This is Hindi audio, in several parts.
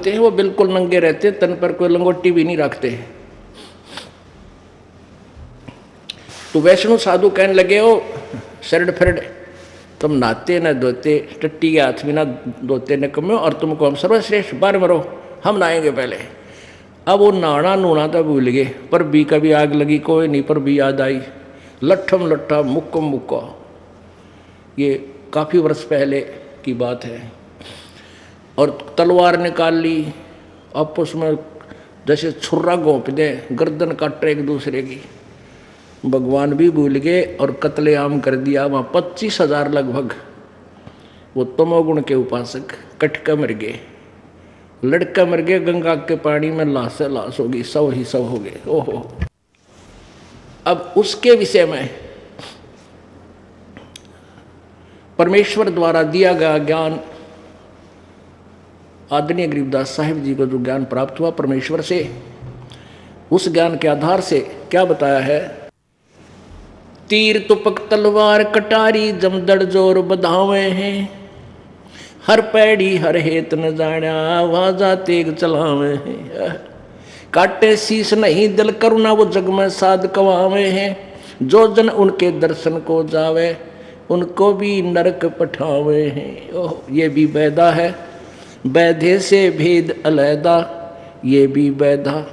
होते हैं वो बिल्कुल नंगे रहते हैं, तन पर कोई लंगोटी भी नहीं रखते। तो वैष्णव साधु कहने लगे, ओ शरड फरड, तुम नहाते न धोते, टट्टी के हाथ में ना धोते न कम्यो, और तुमको हम सर्वश्रेष्ठ बार मरो, हम नहाएंगे पहले। अब वो नहाना नूना तो भूल गए, पर भी कभी आग लगी कोई नहीं, पर भी याद आई, लट्ठम लट्ठा मुक्को मुक्का। ये काफ़ी वर्ष पहले की बात है। और तलवार निकाल ली, आपस में जैसे छुर्रा घोंप दे, गर्दन काटे एक दूसरे की। भगवान भी भूल गए और कत्लेआम कर दिया वहाँ 25,000 लगभग। वो तमोगुण के उपासक कटका मर गए, लड़का मर गया, गंगा के पानी में लाश से लाश होगी, सब ही सब हो गए। ओहो। अब उसके विषय में परमेश्वर द्वारा दिया गया ज्ञान, आदरणीय गरीबदास साहिब जी को जो ज्ञान प्राप्त हुआ परमेश्वर से, उस ज्ञान के आधार से क्या बताया है? तीर तुपक तलवार कटारी जमदड़ जोर बधावे हैं, हर पैड़ी हर हेत न जाना वाजा तेग चलावे हैं। काटे शीश नहीं दिल करुणा वो जग में साध कवावे हैं, जो जन उनके दर्शन को जावे उनको भी नरक पठावे हैं। ओह, ये भी वैदा है, वैधे से भेद अलैदा, ये भी वैधा,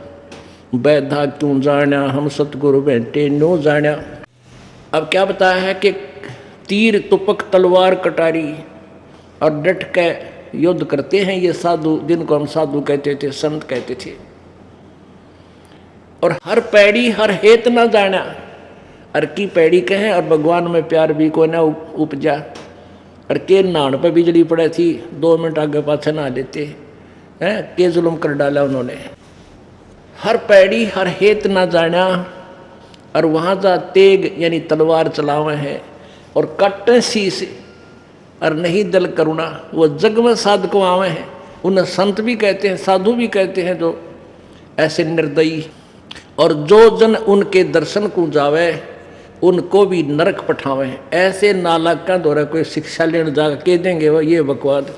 वैधा क्यों जाना हम सतगुरु बैठे नो जाना। अब क्या बताया है कि तीर तुपक तलवार कटारी और डट के युद्ध करते हैं ये साधु, जिनको हम साधु कहते थे, संत कहते थे। और हर पैड़ी हर हेत न जाना, हर की पैड़ी कहें और भगवान में प्यार भी को ना उपजा। और के नान पर बिजली पड़े थी, 2 मिनट आगे पाछे नहा लेते हैं, के जुल्म कर डाला उन्होंने। हर पैड़ी हर हेत न जाना, और वहाँ जा तेग यानी तलवार चलावे हैं, और कट्टे शीश और नहीं दल करुणा वो जग में साध को आवे हैं। उन्हें संत भी कहते हैं, साधु भी कहते हैं, जो ऐसे निर्दयी। और जो जन उनके दर्शन को जावे उनको भी नरक पठावे हैं। ऐसे नालायक का दौरा कोई शिक्षा लेने जाकर कह देंगे वो ये बकवाद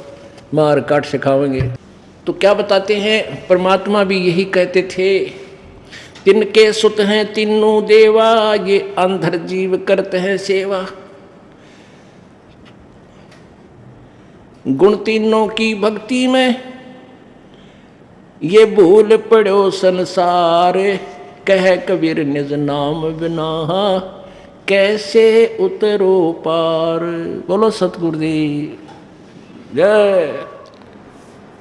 मार काट सिखावेंगे। तो क्या बताते हैं, परमात्मा भी यही कहते थे, तिनके सुत हैं तीनों देवा, ये अंधर जीव करते हैं सेवा। गुण तीनों की भक्ति में ये भूल पड़ो संसार, कह कबीर निज नाम बिना कैसे उतरो पार। बोलो सतगुरुदेव जय।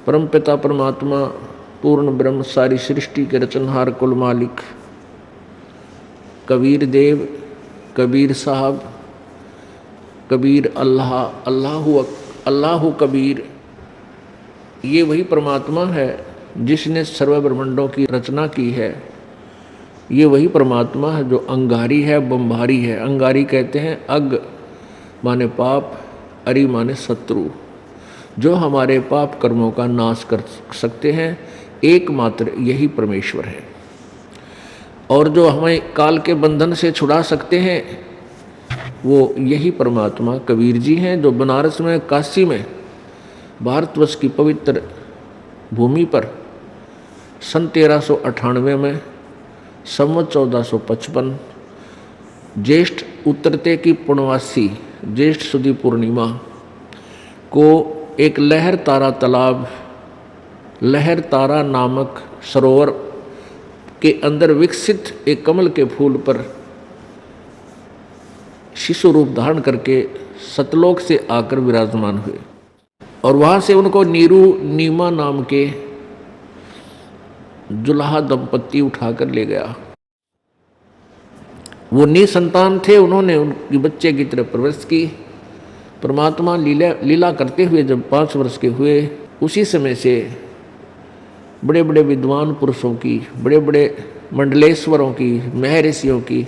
परमपिता परमात्मा पूर्ण ब्रह्म सारी सृष्टि के रचनहार कुल मालिक कबीर देव, कबीर साहब, कबीर अल्लाह, अल्लाहु कबीर, ये वही परमात्मा है जिसने सर्व ब्रह्मांडों की रचना की है। ये वही परमात्मा है जो अंगारी है, बम्भारी है। अंगारी कहते हैं अग माने पाप, अरि माने शत्रु, जो हमारे पाप कर्मों का नाश कर सकते हैं, एकमात्र यही परमेश्वर है। और जो हमें काल के बंधन से छुड़ा सकते हैं वो यही परमात्मा कबीर जी हैं, जो बनारस में, काशी में, भारतवर्ष की पवित्र भूमि पर सन 1398 में संवत 1455 ज्येष्ठ उतरते की पूर्णवासी ज्येष्ठ सुदी पूर्णिमा को एक लहर तारा तालाब, लहर तारा नामक सरोवर के अंदर विकसित एक कमल के फूल पर शिशु रूप धारण करके सतलोक से आकर विराजमान हुए। और वहाँ से उनको नीरू नीमा नाम के जुलाहा दंपत्ति उठाकर ले गया। वो निसंतान थे, उन्होंने उनकी बच्चे की तरफ परवरिश की। परमात्मा लीला करते हुए जब 5 वर्ष के हुए, उसी समय से बड़े बड़े विद्वान पुरुषों की, बड़े बड़े मंडलेश्वरों की, महर्षियों की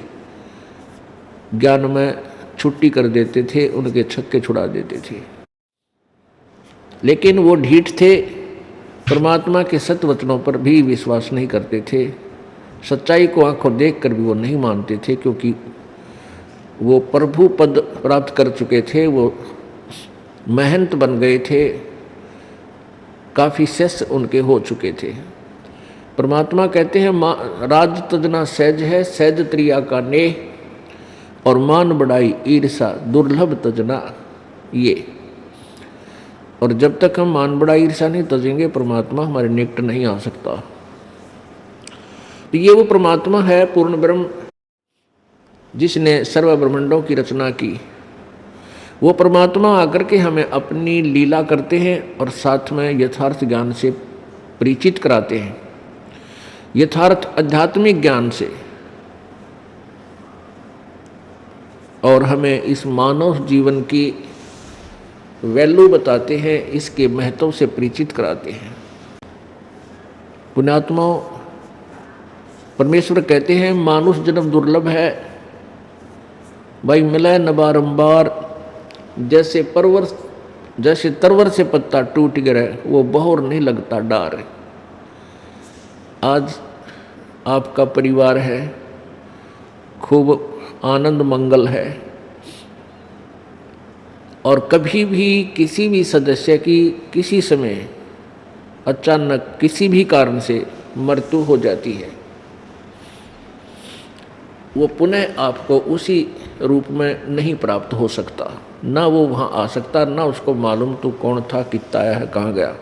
ज्ञान में छुट्टी कर देते थे, उनके छक्के छुड़ा देते थे। लेकिन वो ढीठ थे, परमात्मा के सत्य वचनों पर भी विश्वास नहीं करते थे। सच्चाई को आंखों देखकर भी वो नहीं मानते थे, क्योंकि वो प्रभु पद प्राप्त कर चुके थे, वो महंत बन गए थे, काफ़ी शेष उनके हो चुके थे। परमात्मा कहते हैं राज तजना सहज है, सहज त्रिया का नेह, और मान बढ़ाई ईर्षा दुर्लभ तजना ये। और जब तक हम मान बढ़ाई ईर्षा नहीं तजेंगे, परमात्मा हमारे निकट नहीं आ सकता। तो ये वो परमात्मा है पूर्ण ब्रह्म, जिसने सर्व ब्रह्मांडों की रचना की। वो परमात्मा आकर के हमें अपनी लीला करते हैं और साथ में यथार्थ ज्ञान से परिचित कराते हैं, यथार्थ आध्यात्मिक ज्ञान से, और हमें इस मानव जीवन की वैल्यू बताते हैं, इसके महत्व से परिचित कराते हैं। पुण्यात्माओं, परमेश्वर कहते हैं मानुष जन्म दुर्लभ है, भाई मिला न बारंबार, जैसे तरवर से पत्ता टूट गिरे वो बहुर नहीं लगता डार। आज आपका परिवार है, खूब आनंद मंगल है, और कभी भी किसी भी सदस्य की किसी समय अचानक किसी भी कारण से मृत्यु हो जाती है, वो पुनः आपको उसी रूप में नहीं प्राप्त हो सकता, ना वो वहाँ आ सकता, ना उसको मालूम तू कौन था, कितना आया है, कहाँ गया।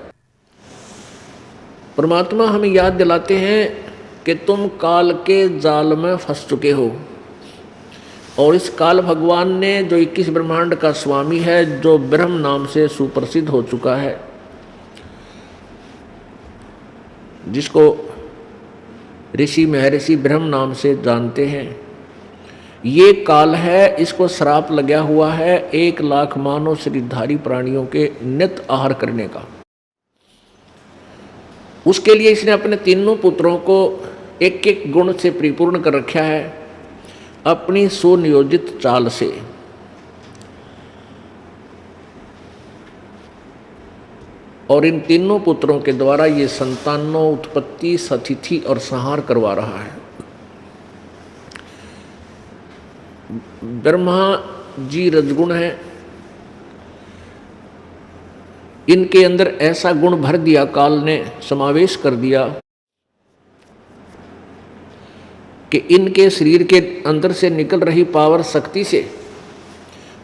परमात्मा हमें याद दिलाते हैं कि तुम काल के जाल में फंस चुके हो, और इस काल भगवान ने जो 21 ब्रह्मांड का स्वामी है, जो ब्रह्म नाम से सुप्रसिद्ध हो चुका है, जिसको ऋषि महर्षि ब्रह्म नाम से जानते हैं, ये काल है, इसको श्राप लगा हुआ है 1 लाख मानव शरीरधारी प्राणियों के नित्य आहार करने का। उसके लिए इसने अपने तीनों पुत्रों को एक एक गुण से परिपूर्ण कर रखा है, अपनी सुनियोजित चाल से। और इन तीनों पुत्रों के द्वारा ये संतानों उत्पत्ति, सतिथि और संहार करवा रहा है। ब्रह्मा जी रजगुण है, इनके अंदर ऐसा गुण भर दिया, काल ने समावेश कर दिया कि इनके शरीर के अंदर से निकल रही पावर शक्ति से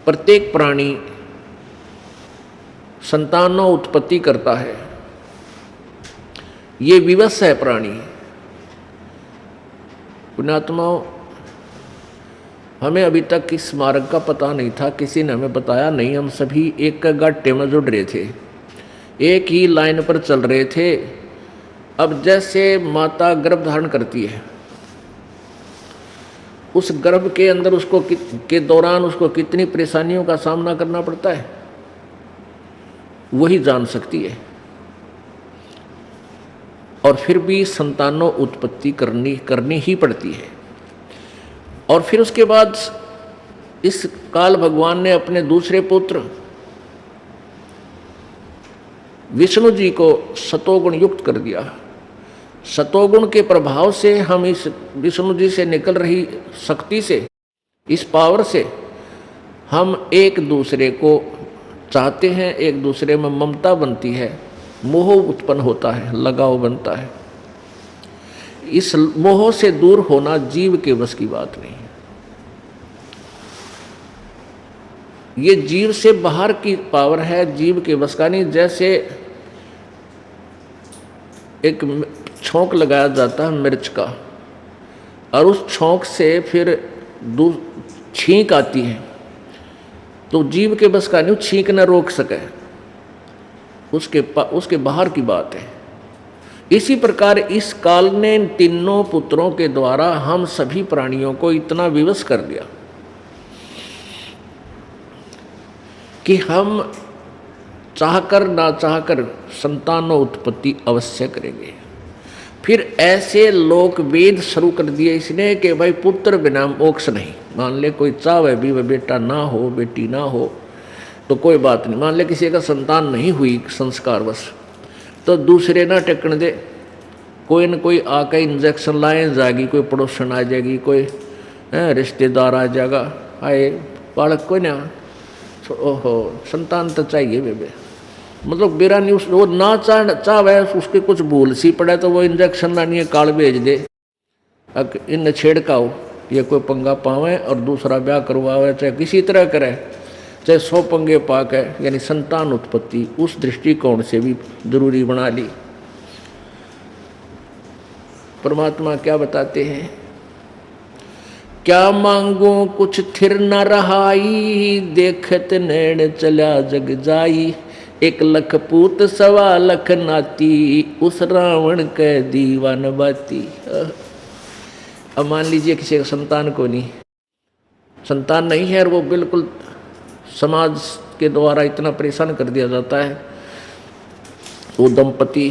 प्रत्येक प्राणी संतानों उत्पत्ति करता है। ये विवश है प्राणी। पुण्यात्माओं, हमें अभी तक इस मार्ग का पता नहीं था, किसी ने हमें बताया नहीं, हम सभी एक गड्ढे में जुड़ रहे थे, एक ही लाइन पर चल रहे थे। अब जैसे माता गर्भ धारण करती है, उस गर्भ के अंदर उसको के दौरान उसको कितनी परेशानियों का सामना करना पड़ता है, वही जान सकती है। और फिर भी संतानों उत्पत्ति करनी ही पड़ती है। और फिर उसके बाद इस काल भगवान ने अपने दूसरे पुत्र विष्णु जी को सतोगुण युक्त कर दिया। सतोगुण के प्रभाव से हम इस विष्णु जी से निकल रही शक्ति से, इस पावर से हम एक दूसरे को चाहते हैं, एक दूसरे में ममता बनती है, मोह उत्पन्न होता है, लगाव बनता है। इस मोह से दूर होना जीव के बस की बात नहीं है। ये जीव से बाहर की पावर है, जीव के बस का नहीं। जैसे एक छोंक लगाया जाता है मिर्च का, और उस छोंक से फिर छींक आती है, तो जीव के बस का नहीं, छींक न रोक सके, उसके बाहर की बात है। इसी प्रकार इस काल ने इन तीनों पुत्रों के द्वारा हम सभी प्राणियों को इतना विवश कर दिया कि हम चाहकर ना चाहकर संतानों उत्पत्ति अवश्य करेंगे। फिर ऐसे लोक वेद शुरू कर दिए इसने कि भाई पुत्र बिना मोक्ष नहीं। मान ले कोई चाहे भी वह बेटा ना हो, बेटी ना हो तो कोई बात नहीं। मान ले किसी का संतान नहीं हुई संस्कारवश, तो दूसरे ना टेकन दे, कोई न कोई आकर इंजेक्शन लाए जाएगी, कोई पड़ोसन आ जाएगी, कोई रिश्तेदार आ जाएगा, आए बालक कोई ना, ओहो संतान तो चाहिए बेबे, मतलब बेरा नहीं, उस वो ना चाहे उसके कुछ भूल सी पड़े तो वो इंजेक्शन लानी है काल भेज दे, अब इन छेड़काओ ये कोई पंगा पावे और दूसरा ब्याह करवावे, चाहे किसी तरह करे, चाहे 100 पंगे पाक है, यानी संतान उत्पत्ति उस दृष्टिकोण से भी जरूरी बना ली। परमात्मा क्या बताते हैं, क्या मांगो कुछ थिर न रहाई, देखत नैन चला जग जाई, 1 लख पूत 1.25 लख नाती, उस रावण के दीवान बाती। अब मान लीजिए किसी का संतान को नहीं, संतान नहीं है और वो बिल्कुल समाज के द्वारा इतना परेशान कर दिया जाता है, वो दंपति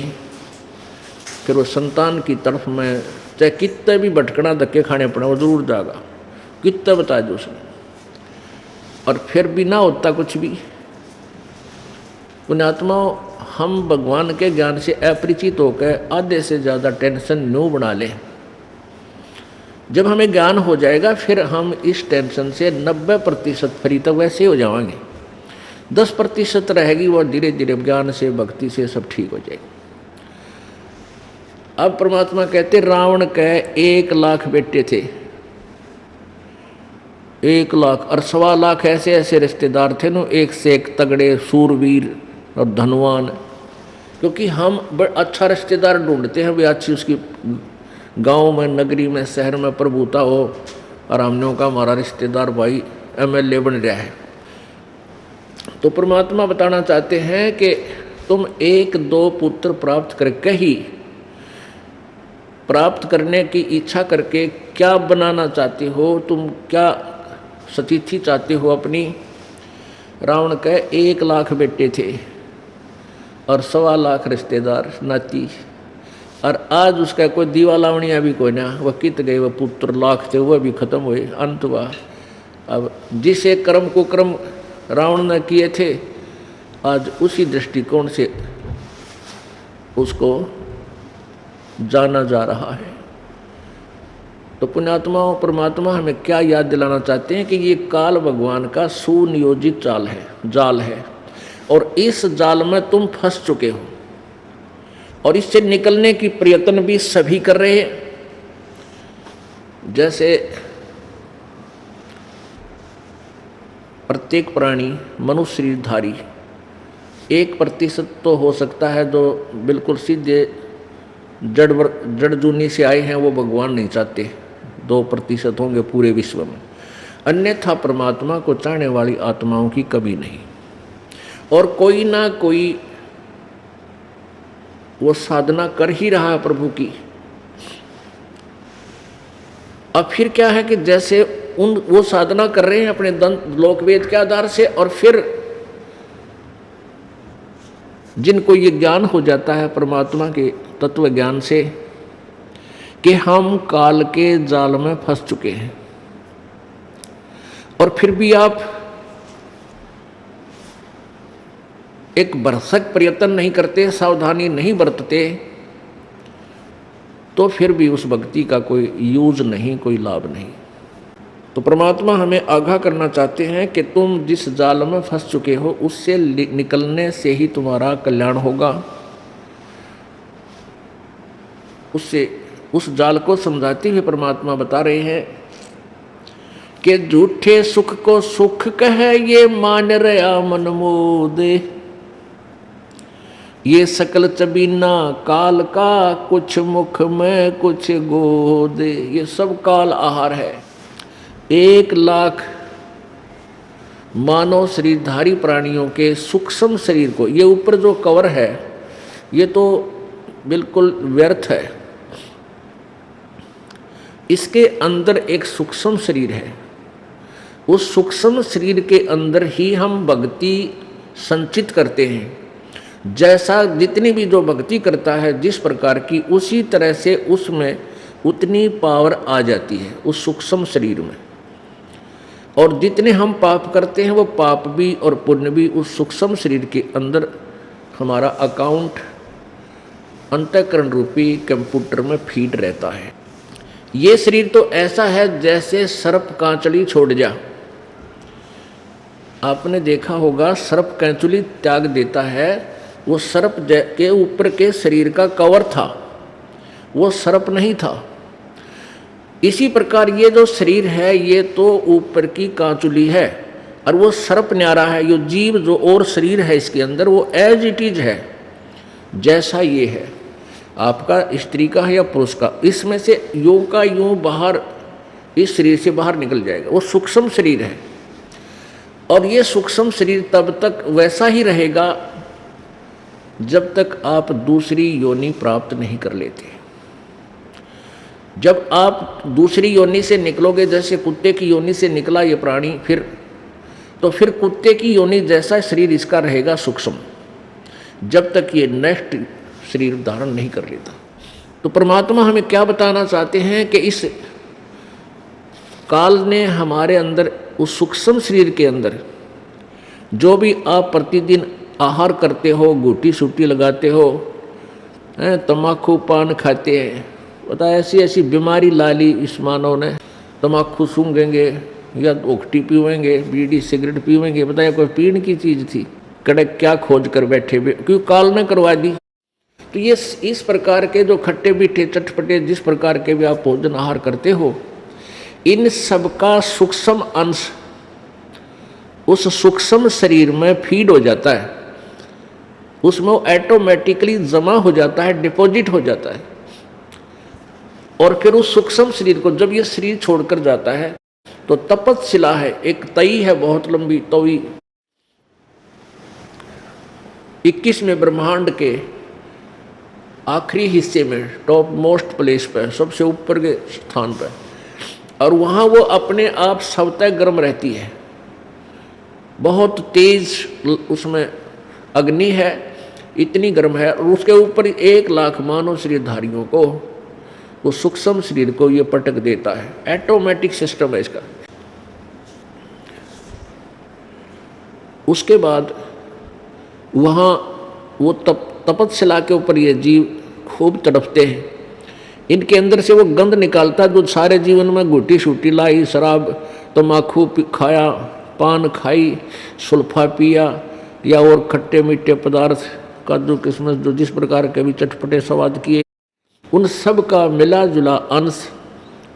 फिर वो संतान की तरफ में चाहे कितने भी भटकना धक्के खाने पड़े वो जरूर जाएगा, कितना बता दो उसने, और फिर भी ना होता कुछ भी। पुण्यात्माओं, हम भगवान के ज्ञान से अपरिचित होकर आधे से ज़्यादा टेंशन न्यों बना लें। जब हमें ज्ञान हो जाएगा फिर हम इस टेंशन से 90% फ्री तक वैसे हो जाएंगे, 10% रहेगी वो धीरे धीरे ज्ञान से भक्ति से सब ठीक हो जाएगी। अब परमात्मा कहते रावण के 1 लाख बेटे थे, 1 लाख और 1.25 लाख ऐसे ऐसे रिश्तेदार थे न, एक से एक तगड़े सूरवीर और धनवान, क्योंकि हम अच्छा रिश्तेदार ढूंढते हैं, वे अच्छी उसकी गांव में नगरी में शहर में प्रभुता हो, और हमने का हमारा रिश्तेदार भाई MLA बन रहा है। तो परमात्मा बताना चाहते हैं कि तुम 1-2 पुत्र प्राप्त करके ही, प्राप्त करने की इच्छा करके क्या बनाना चाहते हो, तुम क्या सतीथि चाहते हो अपनी। रावण के 1 लाख बेटे थे और 1.25 लाख रिश्तेदार नाती, और आज उसका कोई दीवा लावणिया भी कोई ना, वह कित गए, वह पुत्र लाख थे वह भी खत्म हुए, अंत हुआ। अब जिस एक कर्म को कर्म रावण ने किए थे, आज उसी दृष्टिकोण से उसको जाना जा रहा है। तो पुण्यात्माओं, परमात्मा हमें क्या याद दिलाना चाहते हैं कि ये काल भगवान का सुनियोजित जाल है, और इस जाल में तुम फंस चुके हो, और इससे निकलने की प्रयत्न भी सभी कर रहे हैं। जैसे प्रत्येक प्राणी मनुष्य शरीरधारी 1% तो हो सकता है जो बिल्कुल सीधे जड़ जूनी से आए हैं, वो भगवान नहीं चाहते, 2% होंगे पूरे विश्व में, अन्यथा परमात्मा को चाहने वाली आत्माओं की कमी नहीं। और कोई ना कोई वो साधना कर ही रहा है प्रभु की। अब फिर क्या है कि जैसे वो साधना कर रहे हैं अपने दंत लोकवेद के आधार से, और फिर जिनको ये ज्ञान हो जाता है परमात्मा के तत्व ज्ञान से कि हम काल के जाल में फंस चुके हैं, और फिर भी आप एक भरसक प्रयत्न नहीं करते, सावधानी नहीं बरतते, तो फिर भी उस भक्ति का कोई यूज नहीं, कोई लाभ नहीं। तो परमात्मा हमें आगाह करना चाहते हैं कि तुम जिस जाल में फंस चुके हो उससे निकलने से ही तुम्हारा कल्याण होगा। उससे उस जाल को समझाते हुए परमात्मा बता रहे हैं कि झूठे सुख को सुख कहे ये मान रहा मन मोदे, ये सकल चबीना काल का कुछ मुख में कुछ गोदे। ये सब काल आहार है। 1 लाख मानव शरीरधारी प्राणियों के सूक्ष्म शरीर को, ये ऊपर जो कवर है ये तो बिल्कुल व्यर्थ है, इसके अंदर एक सूक्ष्म शरीर है। उस सूक्ष्म शरीर के अंदर ही हम भक्ति संचित करते हैं। जैसा जितनी भी जो भक्ति करता है जिस प्रकार की, उसी तरह से उसमें उतनी पावर आ जाती है उस सूक्ष्म शरीर में। और जितने हम पाप करते हैं वो पाप भी और पुण्य भी उस सूक्ष्म शरीर के अंदर हमारा अकाउंट अंतःकरण रूपी कंप्यूटर में फीड रहता है। ये शरीर तो ऐसा है जैसे सर्प कांचली छोड़ जा। आपने देखा होगा सर्प कांचली त्याग देता है वो सर्प के ऊपर के शरीर का कवर था, वो सर्प नहीं था। इसी प्रकार ये जो शरीर है ये तो ऊपर की कांचुली है, और वो सर्प न्यारा है। ये जीव जो और शरीर है इसके अंदर वो एज इट इज है, जैसा ये है, आपका स्त्री का है या पुरुष का, इसमें से यूं का यूं बाहर इस शरीर से बाहर निकल जाएगा। वो सूक्ष्म शरीर है, और ये सूक्ष्म शरीर तब तक वैसा ही रहेगा जब तक आप दूसरी योनि प्राप्त नहीं कर लेते। जब आप दूसरी योनि से निकलोगे, जैसे कुत्ते की योनि से निकला ये प्राणी, फिर कुत्ते की योनि जैसा शरीर इसका रहेगा सूक्ष्म, जब तक ये नेक्स्ट शरीर धारण नहीं कर लेता। तो परमात्मा हमें क्या बताना चाहते हैं कि इस काल ने हमारे अंदर उस सूक्ष्म शरीर के अंदर जो भी आप प्रतिदिन आहार करते हो, घूटी सूटी लगाते हो, तम्बाकू पान खाते हैं, पता ऐसी ऐसी बीमारी ला ली इस मानव ने। तम्बाकू सूंघेंगे या ओखटी पीवेंगे, बीड़ी सिगरेट पीवेंगे, बताया कोई पीने की चीज़ थी, कड़क क्या खोज कर बैठे, क्यों काल ने करवा दी। तो ये इस प्रकार के जो खट्टे मीठे चटपटे जिस प्रकार के भी आप भोजन आहार करते हो, इन सब का सूक्ष्म अंश उस सूक्ष्म शरीर में फीड हो जाता है, उसमें वो ऑटोमेटिकली जमा हो जाता है, डिपॉजिट हो जाता है। और फिर उस सूक्ष्म शरीर को जब ये शरीर छोड़कर जाता है तो तपतशिला है, एक तई है बहुत लंबी तवी, 21वें ब्रह्मांड के आखिरी हिस्से में टॉप मोस्ट प्लेस पर, सबसे ऊपर के स्थान पर, और वहाँ वो अपने आप स्वतः गर्म रहती है, बहुत तेज उसमें अग्नि है, इतनी गर्म है। और उसके ऊपर 1 लाख मानव शरीरधारियों को, वो सूक्ष्म शरीर को ये पटक देता है। ऑटोमेटिक सिस्टम है इसका। उसके बाद वहाँ वो तपतशिला के ऊपर ये जीव खूब तड़पते हैं, इनके अंदर से वो गंध निकालता है जो सारे जीवन में घूटी शूटी लाई, शराब तम्बाकू खाया, पान खाई, सुल्फा पिया, या और खट्टे मीठे पदार्थ, काजू किशमिश, जो जिस प्रकार के भी चटपटे स्वाद किए, उन सब का मिला जुला अंश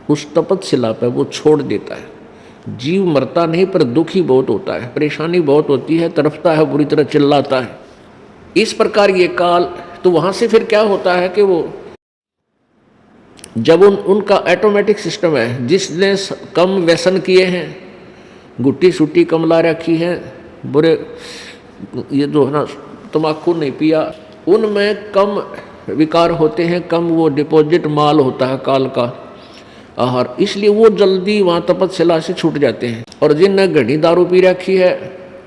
उस तपतशिला पर वो छोड़ देता है। जीव मरता नहीं पर दुखी बहुत होता है, परेशानी बहुत होती है, तड़पता है, बुरी तरह चिल्लाता है। इस प्रकार ये काल, तो वहाँ से फिर क्या होता है कि वो जब उनका ऑटोमेटिक सिस्टम है, जिसने कम व्यसन किए हैं, गुट्टी सूटी कम ला रखी है, बुरे ये जो है ना तम्बाकू नहीं पिया, उनमें कम विकार होते हैं, कम वो डिपॉजिट माल होता है काल का आहार, इसलिए वो जल्दी वहाँ तपतशिला से छूट जाते हैं। और जिनने घड़ी दारू पी रखी है,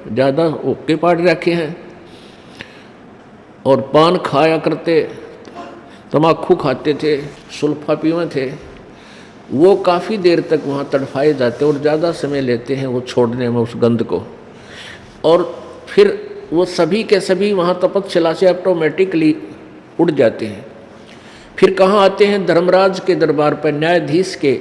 ज़्यादा ओके पाट रखे हैं, और पान खाया करते, तम्बाकू खाते थे, सुल्फा पीवे थे, वो काफ़ी देर तक वहाँ तड़फाए जाते और ज़्यादा समय लेते हैं वो छोड़ने में उस गंध को। और फिर वो सभी के सभी वहाँ तपतशिला से ऑटोमेटिकली उड़ जाते हैं। फिर कहाँ आते हैं? धर्मराज के दरबार पर, न्यायाधीश के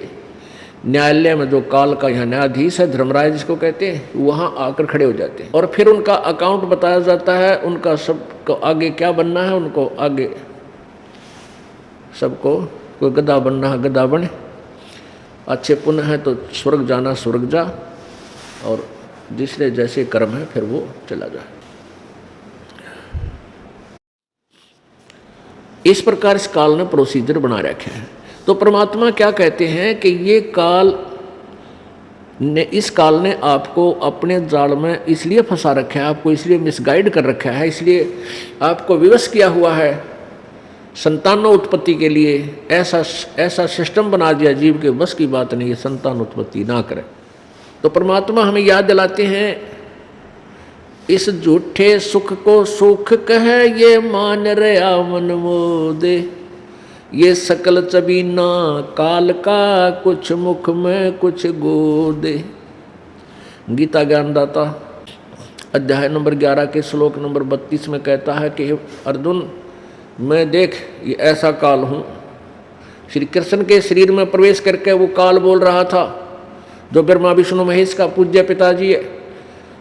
न्यायालय में, जो काल का यहाँ न्यायाधीश है, धर्मराज जिसको कहते हैं, वहाँ आकर खड़े हो जाते हैं। और फिर उनका अकाउंट बताया जाता है, उनका सबको आगे क्या बनना है, उनको आगे सबको, कोई गधा बनना है गधा बने, अच्छे पुण्य है तो स्वर्ग जाना स्वर्ग जा, और जिसने जैसे कर्म है फिर वो चला जाए। इस प्रकार इस काल ने प्रोसीजर बना रखे हैं। तो परमात्मा क्या कहते हैं कि ये काल ने, इस काल ने आपको अपने जाल में इसलिए फंसा रखा है, आपको इसलिए मिसगाइड कर रखा है, इसलिए आपको विवश किया हुआ है संतानों उत्पत्ति के लिए। ऐसा सिस्टम बना दिया, जीव के बस की बात नहीं है, संतान उत्पत्ति ना करे। तो परमात्मा हमें याद दिलाते हैं, इस झूठे सुख को सुख कहे ये मान रहा मन मोदे, ये सकल चबीना काल का कुछ मुख में कुछ गोदे। गीता ज्ञानदाता अध्याय नंबर 11 के श्लोक नंबर 32 में कहता है कि अर्जुन, मैं देख ये ऐसा काल हूँ। श्री कृष्ण के शरीर में प्रवेश करके वो काल बोल रहा था, जो ब्रह्मा विष्णु महेश का पूज्य पिताजी है,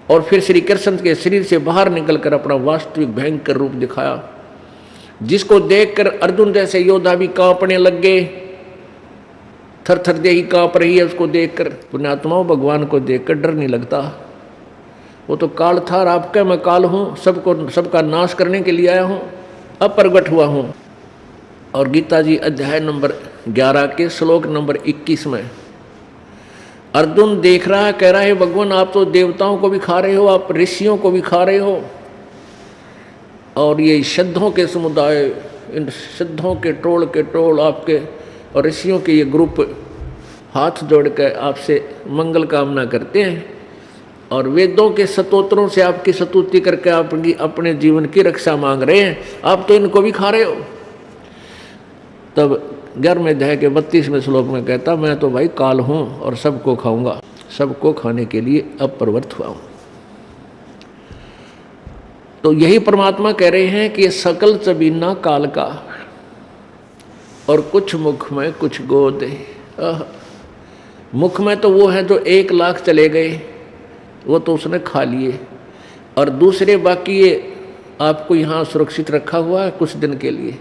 और फिर श्री कृष्ण के शरीर से बाहर निकलकर अपना वास्तविक भयंकर रूप दिखाया, जिसको देखकर अर्जुन जैसे योद्धा भी कांपने लग गए। थर थर देही कांप रही है उसको देखकर। पुण्यात्माओं, भगवान को देखकर डर नहीं लगता। वो तो काल था और आपका मैं काल हूँ, सबका नाश करने के लिए आया हूँ, अब प्रगट हुआ हूँ। और गीता जी अध्याय नंबर 11 के श्लोक नंबर 21 में अर्जुन देख रहा है, कह रहा है भगवान आप तो देवताओं को भी खा रहे हो, आप ऋषियों को भी खा रहे हो, और ये सिद्धों के समुदाय, इन सिद्धों के टोल आपके और ऋषियों के ये ग्रुप हाथ जोड़ कर आपसे मंगल कामना करते हैं और वेदों के स्तोत्रों से आपकी स्तुति करके आपकी अपने जीवन की रक्षा मांग रहे हैं, आप तो इनको भी खा रहे हो। तब 11वें अध्याय के 32वें श्लोक में कहता, मैं तो भाई काल हूँ और सबको खाऊंगा, सबको खाने के लिए अब प्रवृत्त हुआ हूँ। तो यही परमात्मा कह रहे हैं कि ये सकल चबीना काल का, और कुछ मुख में कुछ गोद। मुख में तो वो है जो 1 लाख चले गए, वो तो उसने खा लिए, और दूसरे बाकी ये आपको यहाँ सुरक्षित रखा हुआ है कुछ दिन के लिए,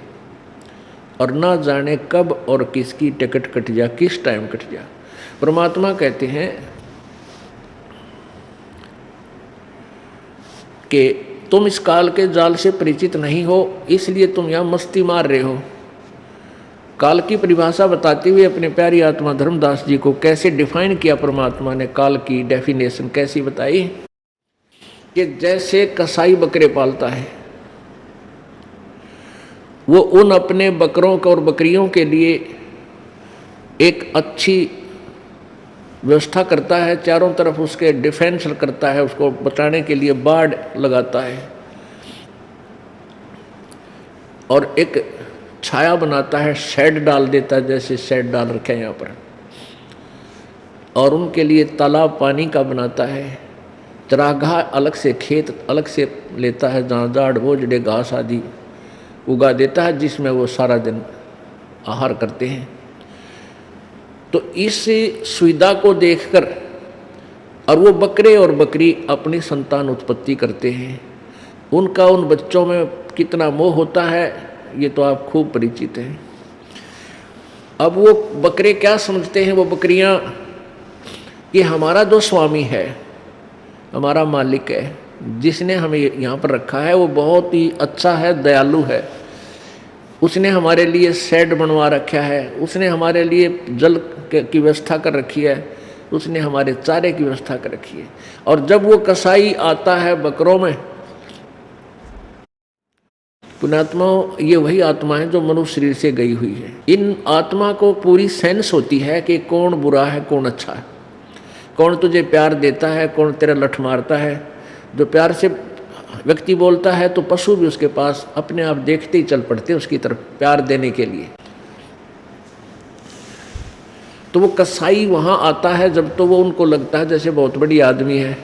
और ना जाने कब और किसकी टिकट कट जा, किस टाइम कट जा। परमात्मा कहते हैं कि तुम इस काल के जाल से परिचित नहीं हो, इसलिए तुम यहाँ मस्ती मार रहे हो। काल की परिभाषा बताते हुए अपने प्यारी आत्मा धर्मदास जी को कैसे डिफाइन किया परमात्मा ने, काल की डेफिनेशन कैसी बताई कि जैसे कसाई बकरे पालता है, वो उन अपने बकरों को और बकरियों के लिए एक अच्छी व्यवस्था करता है, चारों तरफ उसके डिफेंस करता है, उसको बचाने के लिए बाड़ लगाता है और एक छाया बनाता है, शेड डाल देता है, जैसे शेड डाल रखे हैं यहाँ पर, और उनके लिए तालाब पानी का बनाता है, चरागाह अलग से, खेत अलग से लेता है जहाँ झाड़ बोझड़े घास आदि उगा देता है, जिसमें वो सारा दिन आहार करते हैं। तो इस सुविधा को देखकर और वो बकरे और बकरी अपनी संतान उत्पत्ति करते हैं, उनका उन बच्चों में कितना मोह होता है ये तो आप खूब परिचित हैं। अब वो बकरे क्या समझते हैं, वो बकरियां, कि हमारा जो स्वामी है, हमारा मालिक है, जिसने हमें यहाँ पर रखा है, वो बहुत ही अच्छा है, दयालु है, उसने हमारे लिए शेड बनवा रखा है, उसने हमारे लिए जल की व्यवस्था कर रखी है, उसने हमारे चारे की व्यवस्था कर रखी है। और जब वो कसाई आता है बकरों में, पुण्यात्मा, ये वही आत्मा है जो मनुष्य शरीर से गई हुई है। इन आत्मा को पूरी सेंस होती है कि कौन बुरा है कौन अच्छा है, कौन तुझे प्यार देता है कौन तेरा लठ मारता है। जो प्यार से व्यक्ति बोलता है तो पशु भी उसके पास अपने आप देखते ही चल पड़ते हैं उसकी तरफ प्यार देने के लिए। तो वो कसाई वहाँ आता है जब, तो वो उनको लगता है जैसे बहुत बड़ी आदमी है,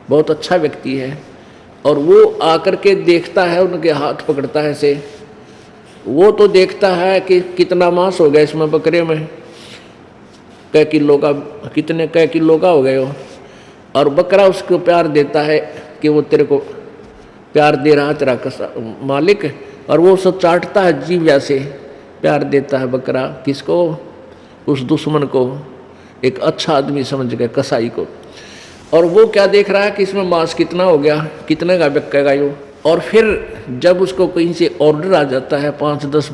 बहुत अच्छा व्यक्ति है, और वो आकर के देखता है, उनके हाथ पकड़ता है ऐसे, वो तो देखता है कि कितना मांस हो गया इसमें बकरे में, कै किलो का, कितने कै किलो का हो गए हो, और बकरा उसको प्यार देता है कि वो तेरे को प्यार दे रहा तेरा मालिक, और वो सब चाटता है जीव्या से, प्यार देता है बकरा किसको, उस दुश्मन को, एक अच्छा आदमी समझ गए कसाई को। और वो क्या देख रहा है कि इसमें मांस कितना हो गया, कितने का बिकेगा यो। और फिर जब उसको कहीं से ऑर्डर आ जाता है 5-10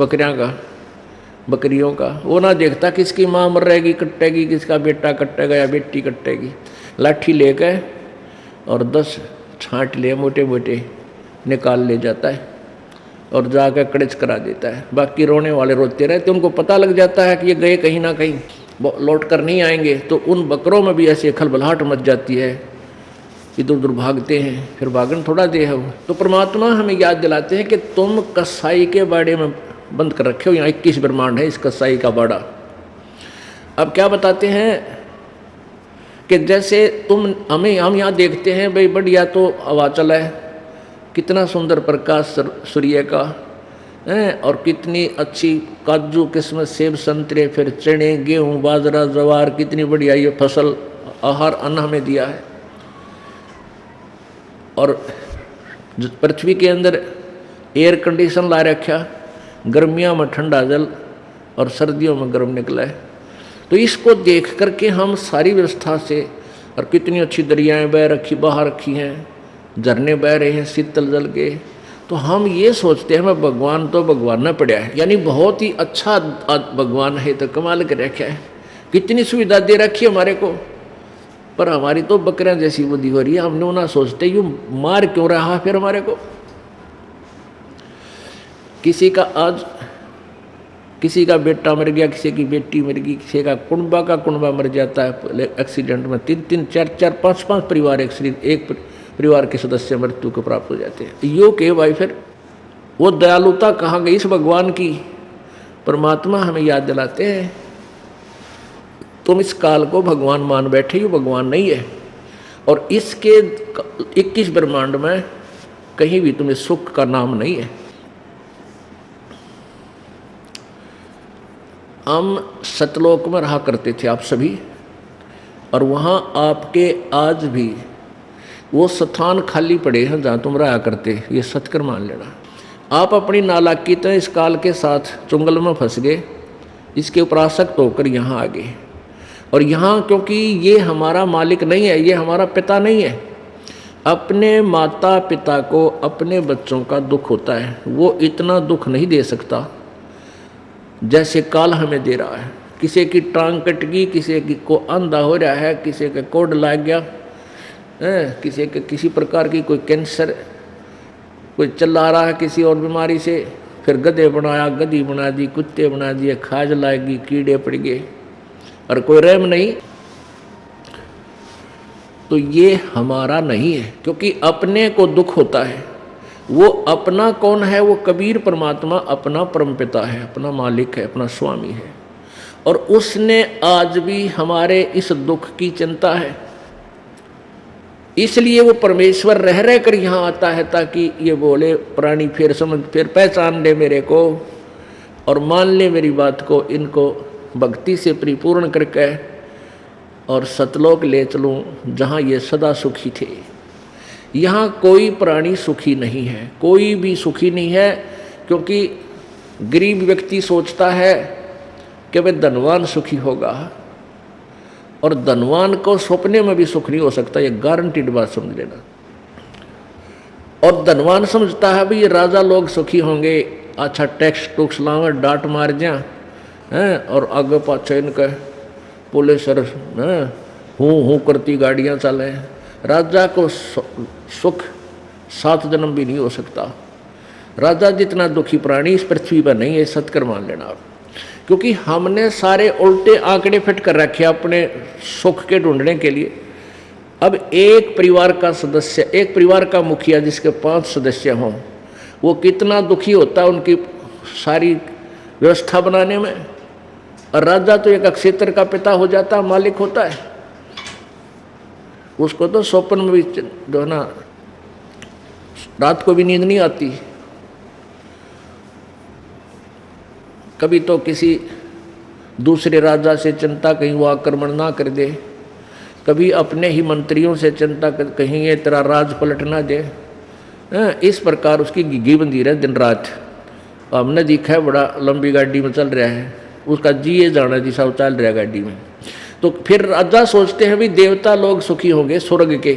बकरियों का, वो ना देखता किसकी माँ मर रहेगी कटेगी, किसका बेटा कटेगा या बेटी कटेगी, लाठी लेकर और 10 छांट ले मोटे मोटे निकाल ले जाता है और जाकर कड़च करा देता है। बाकी रोने वाले रोते रहते, उनको पता लग जाता है कि ये गए कहीं ना कहीं, लौट कर नहीं आएंगे। तो उन बकरों में भी ऐसी खलबलाहट मच जाती है, इधर उधर भागते हैं, फिर भागन थोड़ा दे है। तो परमात्मा हमें याद दिलाते हैं कि तुम कसाई के बाड़े में बंद कर रखे हो, यहाँ 21 ब्रह्मांड है इस कसाई का बाड़ा। अब क्या बताते हैं कि जैसे हम यहाँ देखते हैं भाई बढ़िया तो हवा चला है, कितना सुंदर प्रकाश सूर्य का है, और कितनी अच्छी काजू किस्मत सेब संतरे, फिर चने गेहूँ बाजरा जवार, कितनी बढ़िया ये फसल आहार अन्न हमें दिया है। और पृथ्वी के अंदर एयर कंडीशन ला रखा, गर्मियों में ठंडा जल और सर्दियों में गर्म निकला है। तो इसको देख करके हम सारी व्यवस्था से, और कितनी अच्छी दरियाएं बह रखी बहा रखी हैं, झरने बह रहे हैं शीतल जल के, तो हम ये सोचते हैं मैं भगवान तो भगवान न पड़ा है, यानी बहुत ही अच्छा भगवान है, तो कमाल कर रखा है, कितनी सुविधा दे रखी है हमारे को। पर हमारी तो बकरियां जैसी बुद्धि हो रही है, हमने वो ना सोचते यूँ मार क्यों रहा फिर हमारे को। किसी का आज किसी का बेटा मर गया, किसी की बेटी मर गई, किसी का कुंबा मर जाता है एक्सीडेंट में, 3-3, 4-4, 5-5 परिवार एक परिवार के सदस्य मृत्यु को प्राप्त हो जाते हैं। यो के भाई फिर वो दयालुता कहाँ गई इस भगवान की। परमात्मा हमें याद दिलाते हैं तुम इस काल को भगवान मान बैठे, ये भगवान नहीं है। और इसके 21 ब्रह्मांड में कहीं भी तुम्हें सुख का नाम नहीं है। हम सतलोक में रहा करते थे आप सभी, और वहाँ आपके आज भी वो स्थान खाली पड़े हैं जहाँ तुम रहा करते, ये सत्कर मान लेना। आप अपनी नालायकी तो इस काल के साथ चुंगल में फंस गए, इसके उपासक होकर यहाँ आ गए। और यहाँ क्योंकि ये हमारा मालिक नहीं है, ये हमारा पिता नहीं है। अपने माता पिता को अपने बच्चों का दुख होता है, वो इतना दुख नहीं दे सकता जैसे काल हमें दे रहा है। किसी की टांग कट गई, किसी की को अंधा हो रहा है, किसी के कोड लग गया, किसी के किसी प्रकार की कोई कैंसर, कोई चिल्ला रहा है किसी और बीमारी से, फिर गधे बनाया, गधी बना दी, कुत्ते बना दिए, खाज लाएगी, कीड़े पड़ गए, और कोई रहम नहीं। तो ये हमारा नहीं है, क्योंकि अपने को दुख होता है। वो अपना कौन है? वो कबीर परमात्मा अपना परमपिता है, अपना मालिक है, अपना स्वामी है। और उसने आज भी हमारे इस दुख की चिंता है, इसलिए वो परमेश्वर रह रह कर यहाँ आता है, ताकि ये बोले प्राणी फिर समझ, फिर पहचान ले मेरे को और मान ले मेरी बात को, इनको भक्ति से परिपूर्ण करके और सतलोक ले चलूँ जहाँ ये सदा सुखी थे। यहाँ कोई प्राणी सुखी नहीं है, कोई भी सुखी नहीं है, क्योंकि गरीब व्यक्ति सोचता है कि वह धनवान सुखी होगा, और धनवान को सपने में भी सुख नहीं हो सकता, ये गारंटीड बात समझ लेना। और धनवान समझता है भाई ये राजा लोग सुखी होंगे, अच्छा टैक्स टूक्स लावे, डांट मार जा हैं, और आगे पाछे इनके पुलिस हूँ करती गाड़ियाँ चले। राजा को सुख 7 जन्म भी नहीं हो सकता। राजा जितना दुखी प्राणी इस पृथ्वी पर नहीं है, सत्कर मान लेना आप। क्योंकि हमने सारे उल्टे आंकड़े फिट कर रखे अपने सुख के ढूंढने के लिए। अब एक परिवार का सदस्य, एक परिवार का मुखिया जिसके 5 सदस्य हों, वो कितना दुखी होता है उनकी सारी व्यवस्था बनाने में। और राजा तो एक क्षेत्र का पिता हो जाता है, मालिक होता है, उसको तो स्वप्न में भी जो है ना, रात को भी नींद नहीं आती। कभी तो किसी दूसरे राजा से चिंता कहीं वो आक्रमण ना कर दे, कभी अपने ही मंत्रियों से चिंता कर कहीं ये तेरा राज पलट ना दे। इस प्रकार उसकी गिगी बंदी रहे दिन रात। हमने देखा है बड़ा लंबी गाड़ी में चल रहा है, उसका जिए जाना जी सब चल रहा है गाड़ी में। तो फिर राजा सोचते हैं भी देवता लोग सुखी होंगे स्वर्ग के।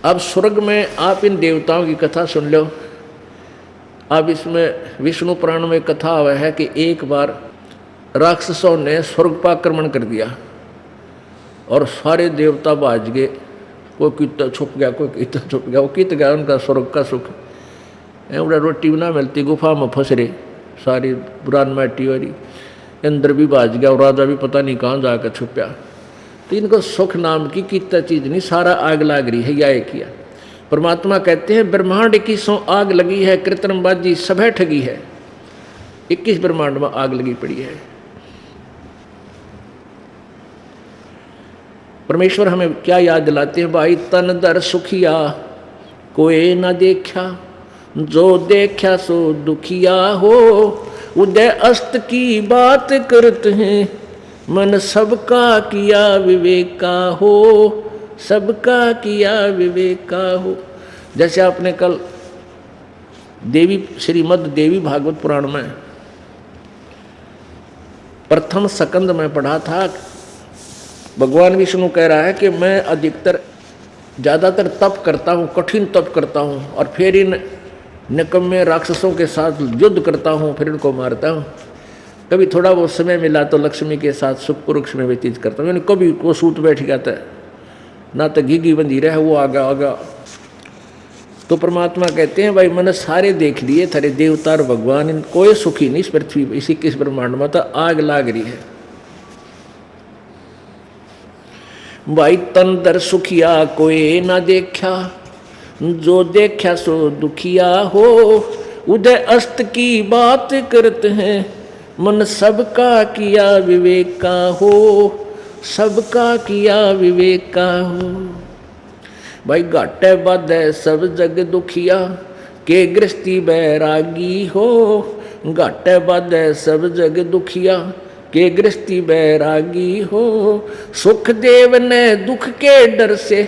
अब स्वर्ग में आप इन देवताओं की कथा सुन लो। अब इसमें विष्णु पुराण में कथा हुआ है कि एक बार राक्षसों ने स्वर्ग पर आक्रमण कर दिया और सारे देवता भाज गए। कोई कितना छुप गया, कोई कितना छुप गया, वो कित गया उनका स्वर्ग का सुख। एवड़ा रोटी भी ना मिलती, गुफा में फंस रहे, सारी पुरान माटी वाली, अंदर भी भाज गया और राजा भी पता नहीं कहाँ जाकर छुपया। तो इनको सुख नाम की कितना चीज़ नहीं, सारा आग लाग रही है या एक किया। परमात्मा कहते हैं ब्रह्मांड 21 आग लगी है, कृत्रिमबाजी सभे ठगी है। 21 ब्रह्मांड में आग लगी पड़ी है। परमेश्वर हमें क्या याद दिलाते हैं? भाई तन दर सुखिया कोई न देखा, जो देखा सो दुखिया हो। उदय अस्त की बात करते हैं, मन सबका किया विवेका हो। सबका किया विवेका हो। जैसे आपने कल देवी श्रीमद् देवी भागवत पुराण में प्रथम स्कंद में पढ़ा था, भगवान विष्णु कह रहा है कि मैं अधिकतर ज़्यादातर तप करता हूँ, कठिन तप करता हूँ, और फिर इन निकम्मे राक्षसों के साथ युद्ध करता हूँ, फिर इनको मारता हूँ। कभी थोड़ा बहुत समय मिला तो लक्ष्मी के साथ सुख वृक्ष में व्यतीत करता हूँ। यानी कभी को सूत बैठ जाता है, ना तो घी बंधी रहे, वो आगा। तो परमात्मा कहते हैं भाई मैंने सारे देख लिए, थारे देवता और भगवान, इन कोई सुखी नहीं इस पृथ्वी इसी किस ब्रह्मांड में, तो आग लाग रही है। भाई तन दर सुखिया कोई ना देखा, जो देखा सो दुखिया हो। उदय अस्त की बात करते हैं, मन सबका किया विवेक का हो, सबका किया विवेक का हो। भाई घाटे बाधे सब जग दुखिया, के गृहस्थी बैरागी हो। घाटे बाधे सब जग दुखिया, के गृहस्थी बैरागी हो। सुख देव ने दुख के डर से,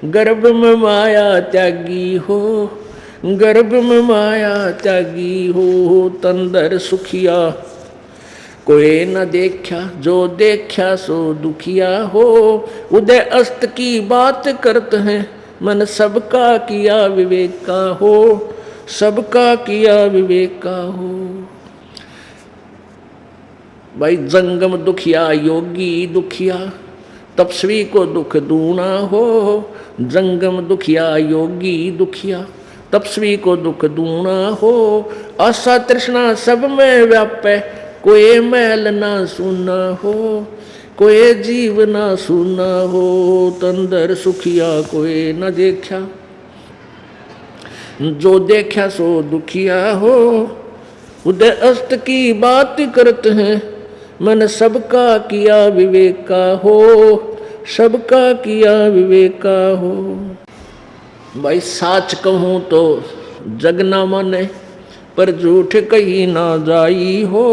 गर्भ में माया त्यागी हो। गर्भ में माया त्यागी हो। तंदर सुखिया कोई न देखा, जो देखा सो दुखिया हो। उदय अस्त की बात करते हैं, मन सबका किया विवेक का हो, सबका किया विवेक का हो। भाई जंगम दुखिया योगी दुखिया, तपस्वी को दुख दूना हो। जंगम दुखिया योगी दुखिया, तपस्वी को दुख दूना हो। आशा तृष्णा सब में व्यापे, कोई मैल ना सुना हो, कोई जीव ना सुना हो। तंदर सुखिया कोई न देखा, जो देखा सो दुखिया हो। उदय अस्त की बात करते हैं, मन सबका किया विवेक का हो, सबका किया विवेक का हो। भाई साच कहूँ तो जग ना माने, पर झूठ कहीं ना जाई हो।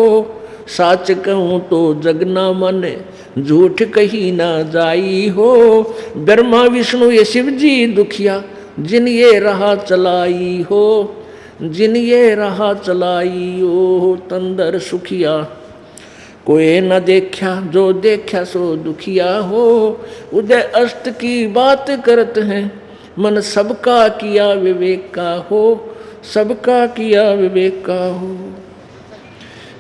साच कहूँ तो जग ना माने, झूठ कहीं ना जाई हो। ब्रह्मा विष्णु ये शिव जी दुखिया, जिन ये राह चलाई हो, जिन ये राह चलाई हो। तंदर सुखिया कोई न देखा, जो देखा सो दुखिया हो। उदय अस्त की बात करते हैं, मन सबका किया विवेक का हो, सबका किया विवेक का हो।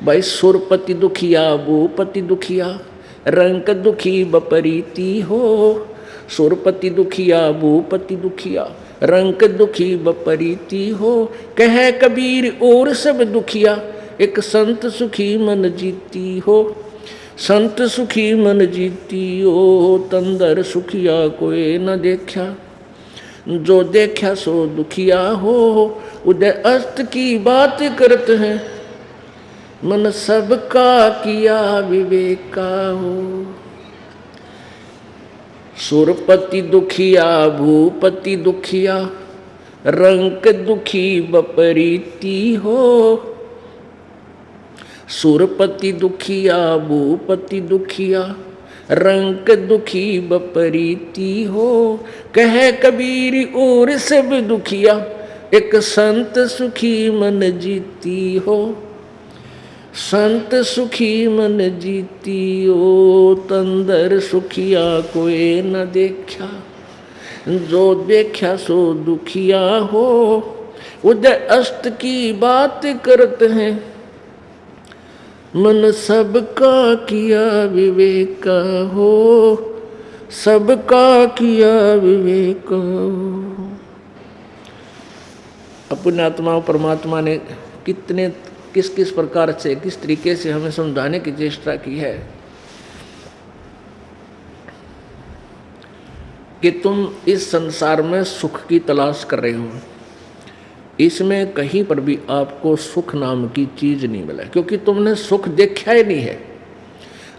भाई सुरपति दुखिया भूपति दुखिया, रंक दुखी बपरीती हो। सुरपति दुखिया भूपति दुखिया, रंक दुखी बपरीती हो। कह कबीर और सब दुखिया, एक संत सुखी मन जीती हो, संत सुखी मन जीती हो। तंदर सुखिया कोई न देखा, जो देखा सो दुखिया हो। उदय अस्त की बात करते हैं, मन सबका किया विवेक का हो। सुरपति दुखिया भूपति दुखिया, रंक दुखी बपरीती हो। सुरपति दुखिया भूपति दुखिया, रंक दुखी बपरीती हो। कह कबीर और सब दुखिया, एक संत सुखी मन जीती हो, संत सुखी मन जीती हो। तंदर सुखिया कोई न देखा, जो देखा सो दुखिया हो। उदय अस्त की बात करते हैं, मन सबका किया विवेक का हो, सबका किया विवेक हो। अपने आत्मा परमात्मा ने कितने किस किस प्रकार से किस तरीके से हमें समझाने की चेष्टा की है कि तुम इस संसार में सुख की तलाश कर रहे हो। इसमें कहीं पर भी आपको सुख नाम की चीज नहीं मिला, क्योंकि तुमने सुख देखा ही नहीं है।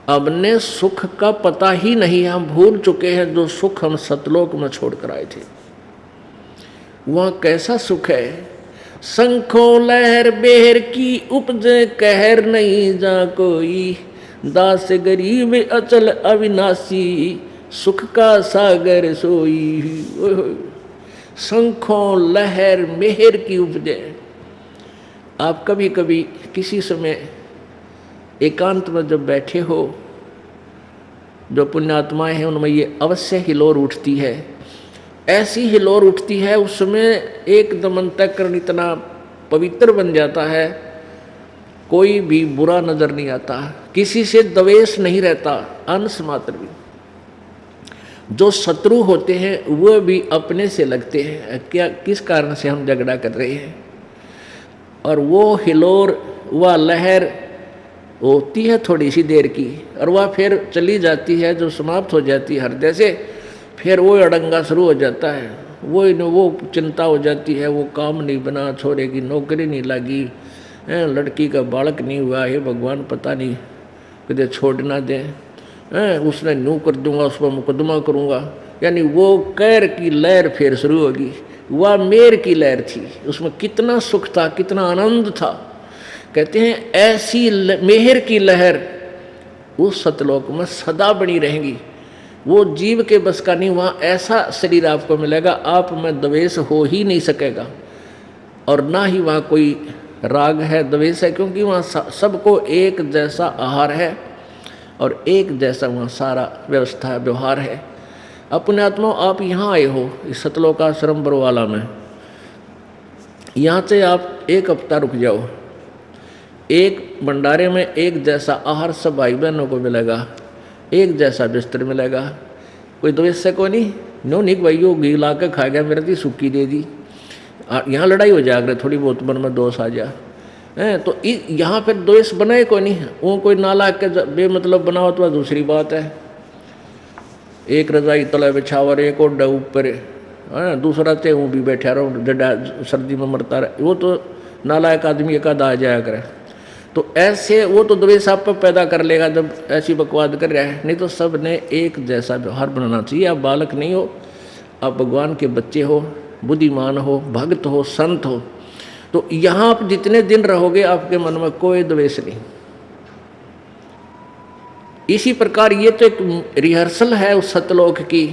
हमने सुख का पता ही नहीं, हम भूल चुके हैं जो सुख हम सतलोक में छोड़ कर आए थे। वहाँ कैसा सुख है? शंखों लहर बेहर की उपजे कहर नहीं जा कोई, दास गरीब अचल अविनाशी, सुख का सागर सोई। ओए होए, शंखों लहर मेहर की उपजे। आप कभी कभी किसी समय एकांत में जब बैठे हो, जो पुण्यात्माएं हैं उनमें ये अवश्य हिलोर उठती है। ऐसी हिलोर उठती है उस समय एकदम अंतःकरण इतना पवित्र बन जाता है, कोई भी बुरा नजर नहीं आता, किसी से द्वेष नहीं रहता अंश मात्र भी। जो शत्रु होते हैं वह भी अपने से लगते हैं, क्या किस कारण से हम झगड़ा कर रहे हैं। और वो हिलोर, वह लहर होती है थोड़ी सी देर की और वह फिर चली जाती है, जो समाप्त हो जाती है हृदय से, फिर वो अड़ंगा शुरू हो जाता है। वो चिंता हो जाती है, वो काम नहीं बना, छोरे की नौकरी नहीं लगी, लड़की का बालक नहीं हुआ, हे भगवान पता नहीं कदे छोड़ ना दे, उसने न्यू कर दूंगा, उस पर मुकदमा करूंगा। यानी वो कैर की लहर फिर शुरू होगी। वह मेर की लहर थी, उसमें कितना सुख था, कितना आनंद था। कहते हैं ऐसी मेहर की लहर उस सतलोक में सदा बनी रहेंगी। वो जीव के बस का नहीं, वहाँ ऐसा शरीर आपको मिलेगा, आप में द्वेष हो ही नहीं सकेगा। और ना ही वहाँ कोई राग है, द्वेष है, क्योंकि वहाँ सबको एक जैसा आहार है और एक जैसा वहाँ सारा व्यवस्था है, व्यवहार है। अपने आत्मा आप यहाँ आए हो इस सतलोकाश्रम बरवाला में, यहाँ से आप एक हफ्ता रुक जाओ, एक भंडारे में एक जैसा आहार सब भाई बहनों को मिलेगा, एक जैसा बिस्तर मिलेगा, कोई द्वेष से को नहीं। नो निक भाई वो घी ला के खा गया, मेरे दी सूखी दे दी, यहाँ लड़ाई हो जाएगा, थोड़ी बहुत मन में दोष आ जा है, तो यहाँ फिर द्वेष बनाए को नहीं। वो कोई नाला के बेमतलब बनाओ तो दूसरी बात है। एक रजाई तले बिछावर, एक ओढ़ा ऊपर, दूसरा ते वो भी बैठा रहो, डडा सर्दी में मरता रहे, वो तो नालायक आदमी एक आधा आ जाया करे। तो ऐसे वो तो द्वेष आप पर पैदा कर लेगा जब ऐसी बकवाद कर रहा है। नहीं तो सब ने एक जैसा व्यवहार बनाना चाहिए। आप बालक नहीं हो, आप भगवान के बच्चे हो, बुद्धिमान हो, भक्त हो, संत हो, तो यहाँ आप जितने दिन रहोगे आपके मन में कोई द्वेष नहीं। इसी प्रकार ये तो एक रिहर्सल है उस सतलोक की,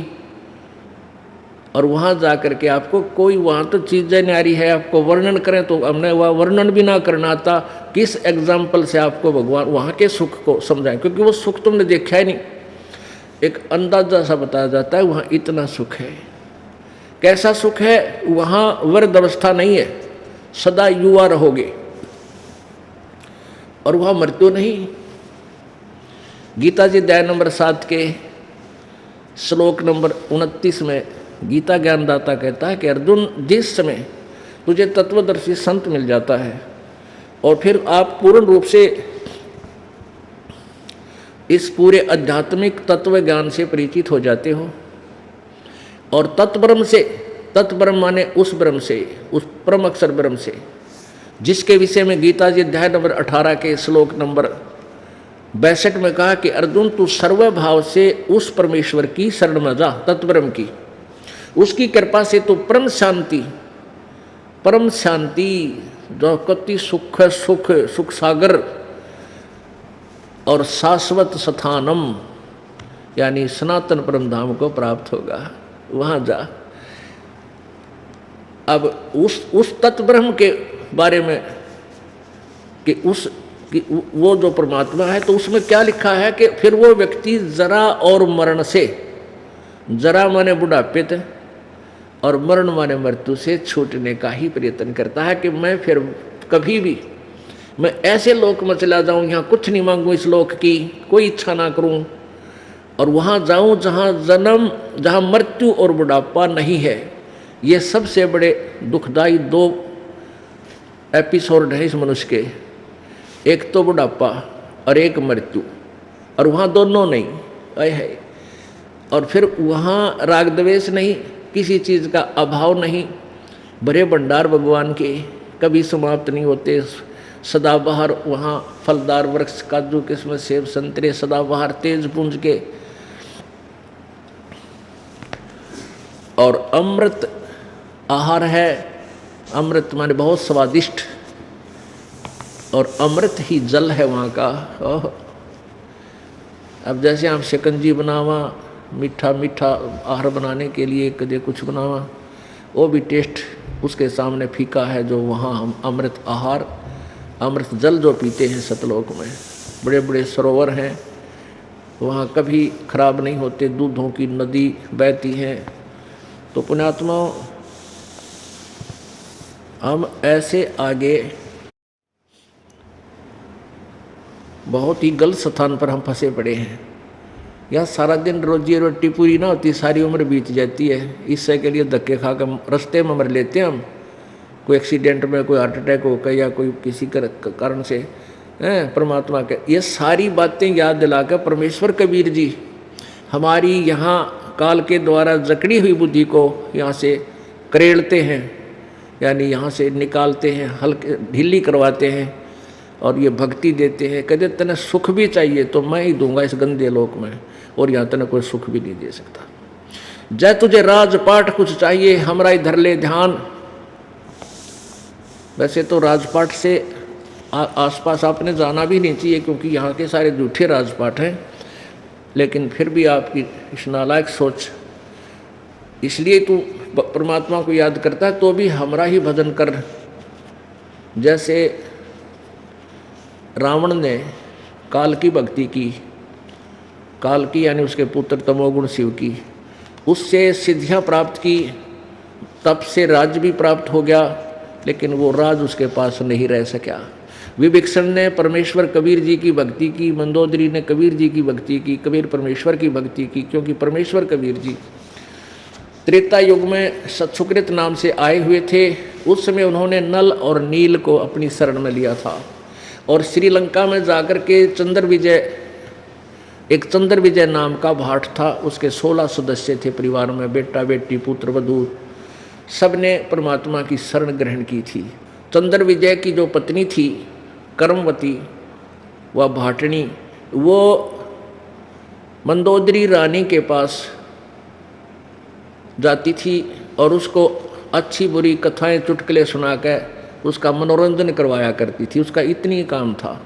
और वहाँ जा कर के आपको कोई, वहाँ तो चीज़ें न्यारी है, आपको वर्णन करें तो हमने वह वर्णन भी ना करना आता, किस एग्जाम्पल से आपको भगवान वहाँ के सुख को समझाएं, क्योंकि वो सुख तुमने देखा ही नहीं। एक अंदाजा सा बताया जाता है वहाँ इतना सुख है। कैसा सुख है? वहाँ वृद्ध अवस्था नहीं है, सदा युवा रहोगे, और वहाँ मृत्यु नहीं। गीता जी अध्याय नंबर 7 के श्लोक नंबर 29 में गीता ज्ञानदाता कहता है कि अर्जुन, जिस समय तुझे तत्वदर्शी संत मिल जाता है और फिर आप पूर्ण रूप से इस पूरे आध्यात्मिक तत्व ज्ञान से परिचित हो जाते हो, और तत्ब्रह्म से, तत्ब्रह्म माने उस ब्रह्म से, उस परम अक्षर ब्रह्म से, जिसके विषय में गीता जी अध्याय नंबर 18 के श्लोक नंबर 62 में कहा कि अर्जुन तू सर्वभाव से उस परमेश्वर की शरण में जा, तत्ब्रह्म की, उसकी कृपा से तो परम शांति, परम शांति जो कति सुख सुख सुख सागर और शाश्वत स्थानम यानी सनातन परम धाम को प्राप्त होगा। वहाँ जा। अब उस तत्ब्रह्म के बारे में कि वो जो परमात्मा है, तो उसमें क्या लिखा है कि फिर वो व्यक्ति जरा और मरण से, जरा माने बुढ़ापे थे और मरण माने मृत्यु से छूटने का ही प्रयत्न करता है कि मैं फिर कभी भी मैं ऐसे लोक में चला जाऊं, यहाँ कुछ नहीं मांगूं, इस लोक की कोई इच्छा ना करूं, और वहाँ जाऊं जहाँ जन्म, जहाँ मृत्यु और बुढ़ापा नहीं है। ये सबसे बड़े दुखदायी 2 एपिसोड हैं इस मनुष्य के, एक तो बुढ़ापा और एक मृत्यु, और वहाँ दोनों नहीं है। और फिर वहाँ राग द्वेष नहीं, किसी चीज़ का अभाव नहीं, बड़े भंडार भगवान के कभी समाप्त नहीं होते, सदाबहार वहाँ फलदार वृक्ष, काजू किस्म, सेब संतरे सदाबहार तेज पुंज के, और अमृत आहार है। अमृत माने बहुत स्वादिष्ट, और अमृत ही जल है वहाँ का। अब जैसे आप शिकंजी बनावा, मीठा मीठा आहार बनाने के लिए कदे कुछ बनावा, वो भी टेस्ट उसके सामने फीका है। जो वहाँ हम अमृत आहार, अमृत जल जो पीते हैं सतलोक में, बड़े बड़े सरोवर हैं, वहाँ कभी खराब नहीं होते, दूधों की नदी बहती है। तो पुण्यात्माओं, हम ऐसे आगे बहुत ही गलत स्थान पर हम फंसे पड़े हैं। यहाँ सारा दिन रोजी रोटी पूरी ना होती, सारी उम्र बीत जाती है। इससे के लिए धक्के खा कर रास्ते में मर लेते हैं हम, कोई एक्सीडेंट में, कोई हार्ट अटैक हो गया या कोई किसी कारण से परमात्मा के। ये सारी बातें याद दिलाकर परमेश्वर कबीर जी हमारी यहाँ काल के द्वारा जकड़ी हुई बुद्धि को यहाँ से करेड़ते हैं, यानी यहाँ से निकालते हैं, हल्के ढीली करवाते हैं और ये भक्ति देते हैं। कहते तने सुख भी चाहिए तो मैं ही दूंगा इस गंदे लोक में, और यहाँ तने कोई सुख भी नहीं दे सकता। जय तुझे राजपाट कुछ चाहिए, हमारा इधर ले ध्यान। वैसे तो राजपाट से आसपास आपने जाना भी नहीं चाहिए, क्योंकि यहाँ के सारे झूठे राजपाट हैं, लेकिन फिर भी आपकी इस नालायक सोच, इसलिए तू परमात्मा को याद करता है तो भी हमारा ही भजन कर। जैसे रावण ने काल की भक्ति की, काल की यानी उसके पुत्र तमोगुण शिव की, उससे सिद्धियां प्राप्त की, तप से राज्य भी प्राप्त हो गया, लेकिन वो राज उसके पास नहीं रह सका। विभीषण ने परमेश्वर कबीर जी की भक्ति की, मंदोदरी ने कबीर जी की भक्ति की, कबीर परमेश्वर की भक्ति की, क्योंकि परमेश्वर कबीर जी त्रेता युग में सत्सुकृत नाम से आए हुए थे। उस समय उन्होंने नल और नील को अपनी शरण में लिया था, और श्रीलंका में जाकर के चंद्र विजय, एक चंद्र विजय नाम का भाट था, उसके 16 सदस्य थे परिवार में, बेटा बेटी पुत्र वधू, सबने परमात्मा की शरण ग्रहण की थी। चंद्र विजय की जो पत्नी थी कर्मवती, वह भाटनी, वो मंदोदरी रानी के पास जाती थी और उसको अच्छी बुरी कथाएं चुटकुले सुना कर उसका मनोरंजन करवाया करती थी। उसका इतनी काम था।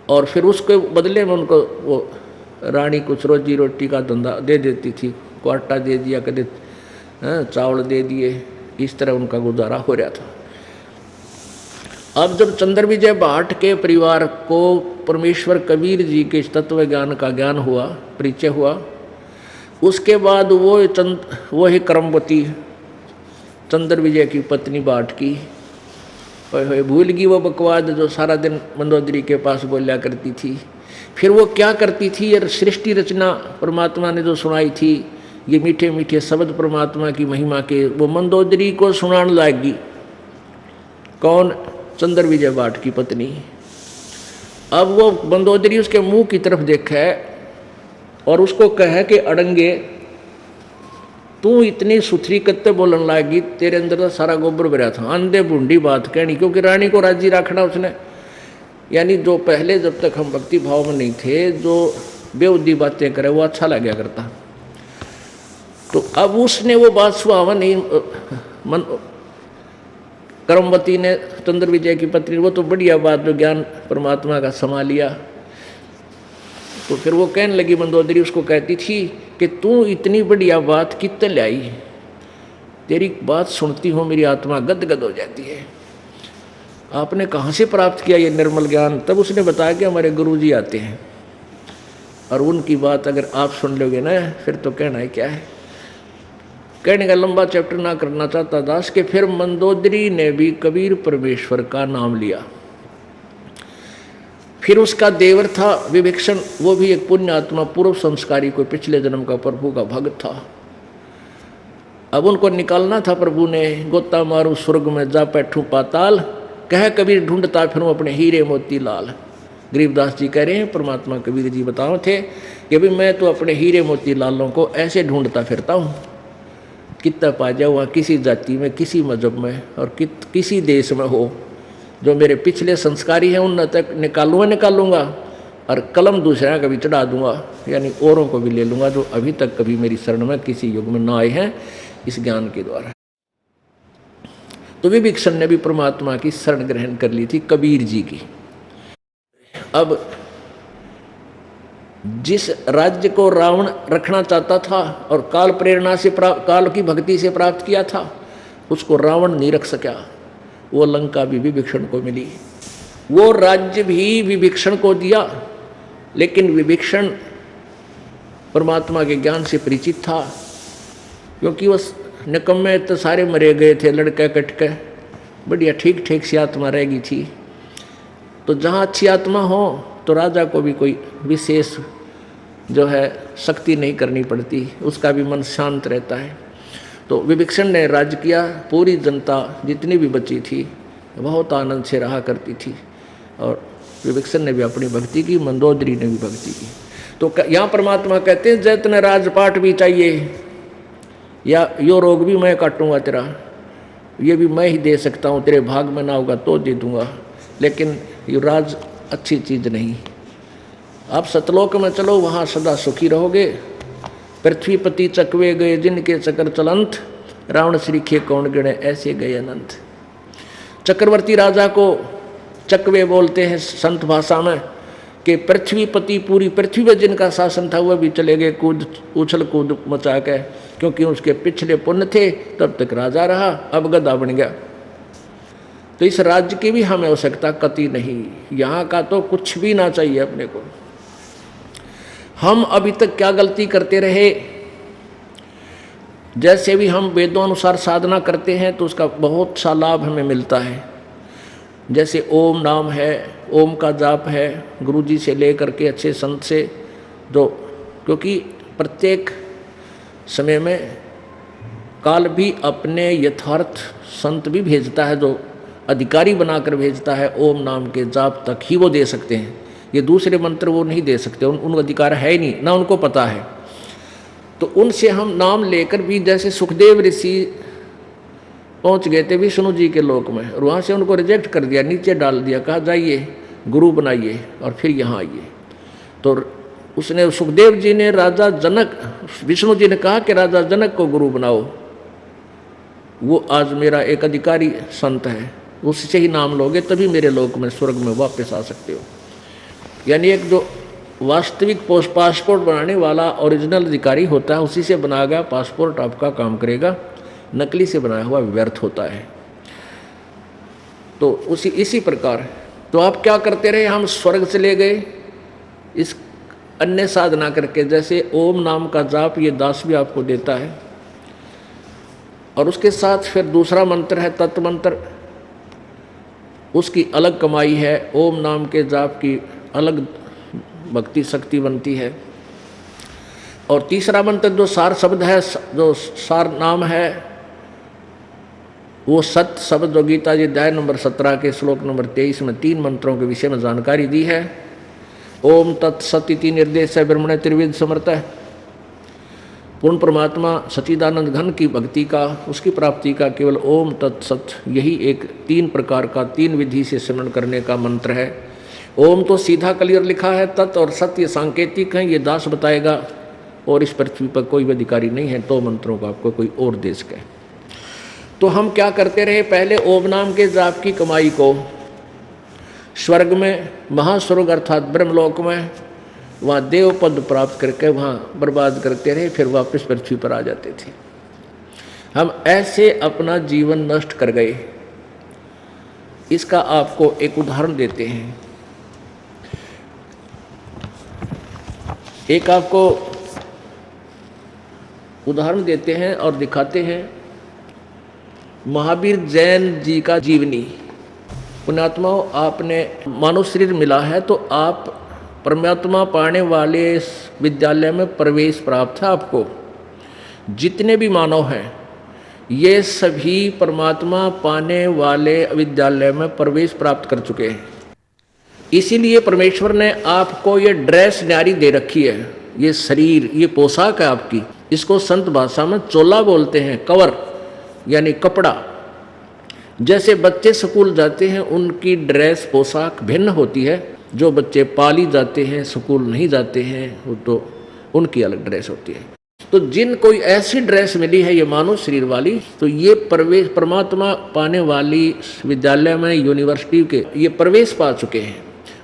और फिर उसके बदले में उनको वो रानी कुछ रोजी रोटी का धंधा दे देती थी, को आटा दे दिया, कदे चावल दे दिए, इस तरह उनका गुजारा हो रहा था। अब जब चंद्र विजय भाट के परिवार को परमेश्वर कबीर जी के तत्व ज्ञान का ज्ञान हुआ, परिचय हुआ, उसके बाद वो ही कर्मवती चंद्र विजय की पत्नी भाट की भूल गई वो बकवाद जो सारा दिन मंदोदरी के पास बोलिया करती थी। फिर वो क्या करती थी, यार सृष्टि रचना परमात्मा ने जो सुनाई थी, ये मीठे मीठे शब्द परमात्मा की महिमा के, वो मंदोदरी को सुनाने लगी। कौन? चंद्र विजय भाट की पत्नी। अब वो मंदोदरी उसके मुंह की तरफ देखा और उसको कहे कि अड़ंगे तू इतनी सुथरी कत्ते बोलन लागी, तेरे अंदर तो सारा गोबर भरा था, अंधे बूंदी बात कहनी। क्योंकि रानी को राजी रखना उसने, यानी जो पहले जब तक हम भक्ति भाव में नहीं थे, जो बेउद्दी बातें करे वो अच्छा लगा करता। तो अब उसने वो बात सुहावा नहीं, कर्मवती ने चंद्र विजय की पत्नी, वो तो बढ़िया बात जो ज्ञान परमात्मा का समा लिया। तो फिर वो कहने लगी, मंदोदरी उसको कहती थी कि तू इतनी बढ़िया बात कितने लाई, तेरी बात सुनती हो मेरी आत्मा गदगद हो जाती है, आपने कहाँ से प्राप्त किया ये निर्मल ज्ञान? तब उसने बताया कि हमारे गुरुजी आते हैं और उनकी बात अगर आप सुन लोगे ना, फिर तो कहना है क्या है। कहने का लंबा चैप्टर ना करना चाहता दास के फिर मंदोदरी ने भी कबीर परमेश्वर का नाम लिया। फिर उसका देवर था विभीषण, वो भी एक पुण्य आत्मा, पूर्व संस्कारी, कोई पिछले जन्म का प्रभु का भक्त था। अब उनको निकालना था प्रभु ने, गोता मारू स्वर्ग में जा बैठूं पाताल, कह कबीर ढूंढता फिरूं अपने हीरे मोती लाल। गरीबदास जी कह रहे हैं, परमात्मा कबीर जी बताओ थे कि भाई मैं तो अपने हीरे मोती लालों को ऐसे ढूंढता फिरता हूँ, कितना पा जाऊँ वहाँ, किसी जाति में, किसी मजहब में और किसी देश में हो, जो मेरे पिछले संस्कारी हैं उन तक निकालूंगा और कलम दूसरा कभी चढ़ा दूंगा, यानी औरों को भी ले लूँगा जो अभी तक कभी मेरी शरण में किसी युग में ना आए हैं इस ज्ञान के द्वारा। तो विभीषण ने भी परमात्मा की शरण ग्रहण कर ली थी कबीर जी की। अब जिस राज्य को रावण रखना चाहता था और काल प्रेरणा से काल की भक्ति से प्राप्त किया था, उसको रावण नहीं रख सका। वो लंका भी विभीषण को मिली, वो राज्य भी विभीषण को दिया, लेकिन विभीषण परमात्मा के ज्ञान से परिचित था, क्योंकि वो निकम्मे तो सारे मरे गए थे, लड़के कटके, बढ़िया ठीक ठीक सी आत्मा रह गई थी। तो जहाँ अच्छी आत्मा हो तो राजा को भी कोई विशेष जो है शक्ति नहीं करनी पड़ती, उसका भी मन शांत रहता है। तो विभीषण ने राज्य किया, पूरी जनता जितनी भी बची थी बहुत आनंद से रहा करती थी, और विभीषण ने भी अपनी भक्ति की, मंदोदरी ने भी भक्ति की। तो यहाँ परमात्मा कहते हैं जैतने राजपाट भी चाहिए, या यो रोग भी मैं काटूंगा तेरा, ये भी मैं ही दे सकता हूँ, तेरे भाग में ना होगा तो दे दूंगा, लेकिन ये राज अच्छी चीज़ नहीं। आप सतलोक में चलो, वहाँ सदा सुखी रहोगे। पृथ्वीपति चकवे गए जिनके चक्र चलंत, रावण श्रीखे कौन गिणे ऐसे गए अनंत। चक्रवर्ती राजा को चकवे बोलते हैं संत भाषा में, कि पृथ्वीपति पूरी पृथ्वी में जिनका शासन था वह भी चले गए कूद उछल कूद मचा के, क्योंकि उसके पिछले पुण्य थे, तब तक राजा रहा, अब गधा बन गया। तो इस राज्य की भी हमें आवश्यकता कति नहीं, यहाँ का तो कुछ भी ना चाहिए अपने को। हम अभी तक क्या गलती करते रहे, जैसे भी हम वेदों अनुसार साधना करते हैं तो उसका बहुत सा लाभ हमें मिलता है। जैसे ओम नाम है, ओम का जाप है, गुरुजी से लेकर के अच्छे संत से, जो क्योंकि प्रत्येक समय में काल भी अपने यथार्थ संत भी भेजता है, जो अधिकारी बनाकर भेजता है। ओम नाम के जाप तक ही वो दे सकते हैं, ये दूसरे मंत्र वो नहीं दे सकते, उन अधिकार है ही नहीं, ना उनको पता है। तो उनसे हम नाम लेकर भी, जैसे सुखदेव ऋषि पहुंच गए थे विष्णु जी के लोक में, और वहाँ से उनको रिजेक्ट कर दिया, नीचे डाल दिया, कहा जाइए गुरु बनाइए और फिर यहाँ आइए। तो उसने, सुखदेव जी ने राजा जनक, विष्णु जी ने कहा कि राजा जनक को गुरु बनाओ, वो आज मेरा एक अधिकारी संत है, उससे ही नाम लोगे तभी मेरे लोक में स्वर्ग में वापस आ सकते हो। यानी एक जो वास्तविक पासपोर्ट बनाने वाला ओरिजिनल अधिकारी होता है, उसी से बनाया गया पासपोर्ट आपका काम करेगा, नकली से बनाया हुआ व्यर्थ होता है। तो इसी प्रकार तो आप क्या करते रहे, हम स्वर्ग चले गए इस अन्य साधना करके। जैसे ओम नाम का जाप ये दास भी आपको देता है, और उसके साथ फिर दूसरा मंत्र है तत्व मंत्र, उसकी अलग कमाई है। ओम नाम के जाप की अलग भक्ति शक्ति बनती है। और तीसरा मंत्र जो सार शब्द है, जो सार नाम है, वो सत्य शब्द जो गीता जी अध्याय नंबर 17 के श्लोक नंबर 23 में 3 मंत्रों के विषय में जानकारी दी है। ओम तत्सत इति निर्देश है ब्रह्मणे त्रिविध समर्थ है। पूर्ण परमात्मा सच्चिदानंद घन की भक्ति का, उसकी प्राप्ति का केवल ओम तत्सत, यही एक 3 प्रकार का 3 विधि से सिमरण करने का मंत्र है। ओम तो सीधा क्लियर लिखा है, तत् और सत्य सांकेतिक हैं, ये दास बताएगा, और इस पृथ्वी पर कोई भी अधिकारी नहीं है 2 मंत्रों का आपको कोई और दे सके। तो हम क्या करते रहे, पहले ओम नाम के जाप की कमाई को स्वर्ग में, महास्वर्ग अर्थात ब्रह्मलोक में, वहाँ देव पद प्राप्त करके वहाँ बर्बाद करते रहे, फिर वापस पृथ्वी पर आ जाते थे। हम ऐसे अपना जीवन नष्ट कर गए। इसका आपको एक उदाहरण देते हैं। एक आपको उदाहरण देते हैं और दिखाते हैं। महावीर जैन जी का जीवनी। पुण्यात्माओं, आपने मानव शरीर मिला है तो आप परमात्मा पाने वाले इस विद्यालय में प्रवेश प्राप्त है आपको। जितने भी मानव हैं ये सभी परमात्मा पाने वाले विद्यालय में प्रवेश प्राप्त कर चुके हैं। इसीलिए परमेश्वर ने आपको ये ड्रेस न्यारी दे रखी है, ये शरीर, ये पोशाक है आपकी। इसको संत भाषा में चोला बोलते हैं, कवर यानी कपड़ा। जैसे बच्चे स्कूल जाते हैं उनकी ड्रेस पोशाक भिन्न होती है, जो बच्चे पाली जाते हैं स्कूल नहीं जाते हैं वो तो उनकी अलग ड्रेस होती है। तो जिन कोई ऐसी ड्रेस मिली है ये मानव शरीर वाली, तो ये प्रवेश परमात्मा पाने वाली विद्यालय में, यूनिवर्सिटी के ये प्रवेश पा चुके हैं।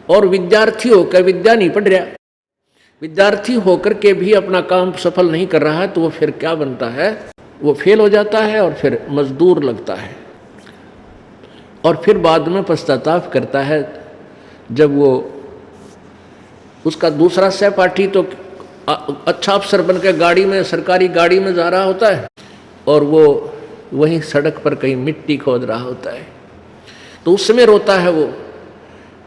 और विद्यार्थी होकर विद्या नहीं पढ़ रहा, विद्यार्थी होकर के भी अपना काम सफल नहीं कर रहा है तो वो फिर क्या बनता है, वो फेल हो जाता है और फिर मजदूर लगता है और फिर बाद में पश्चाताप करता है जब वो उसका दूसरा सहपाठी तो अच्छा अफसर बनकर गाड़ी में, सरकारी गाड़ी में जा रहा होता है और वो वहीं सड़क पर कहीं मिट्टी खोद रहा होता है। तो उस समय रोता है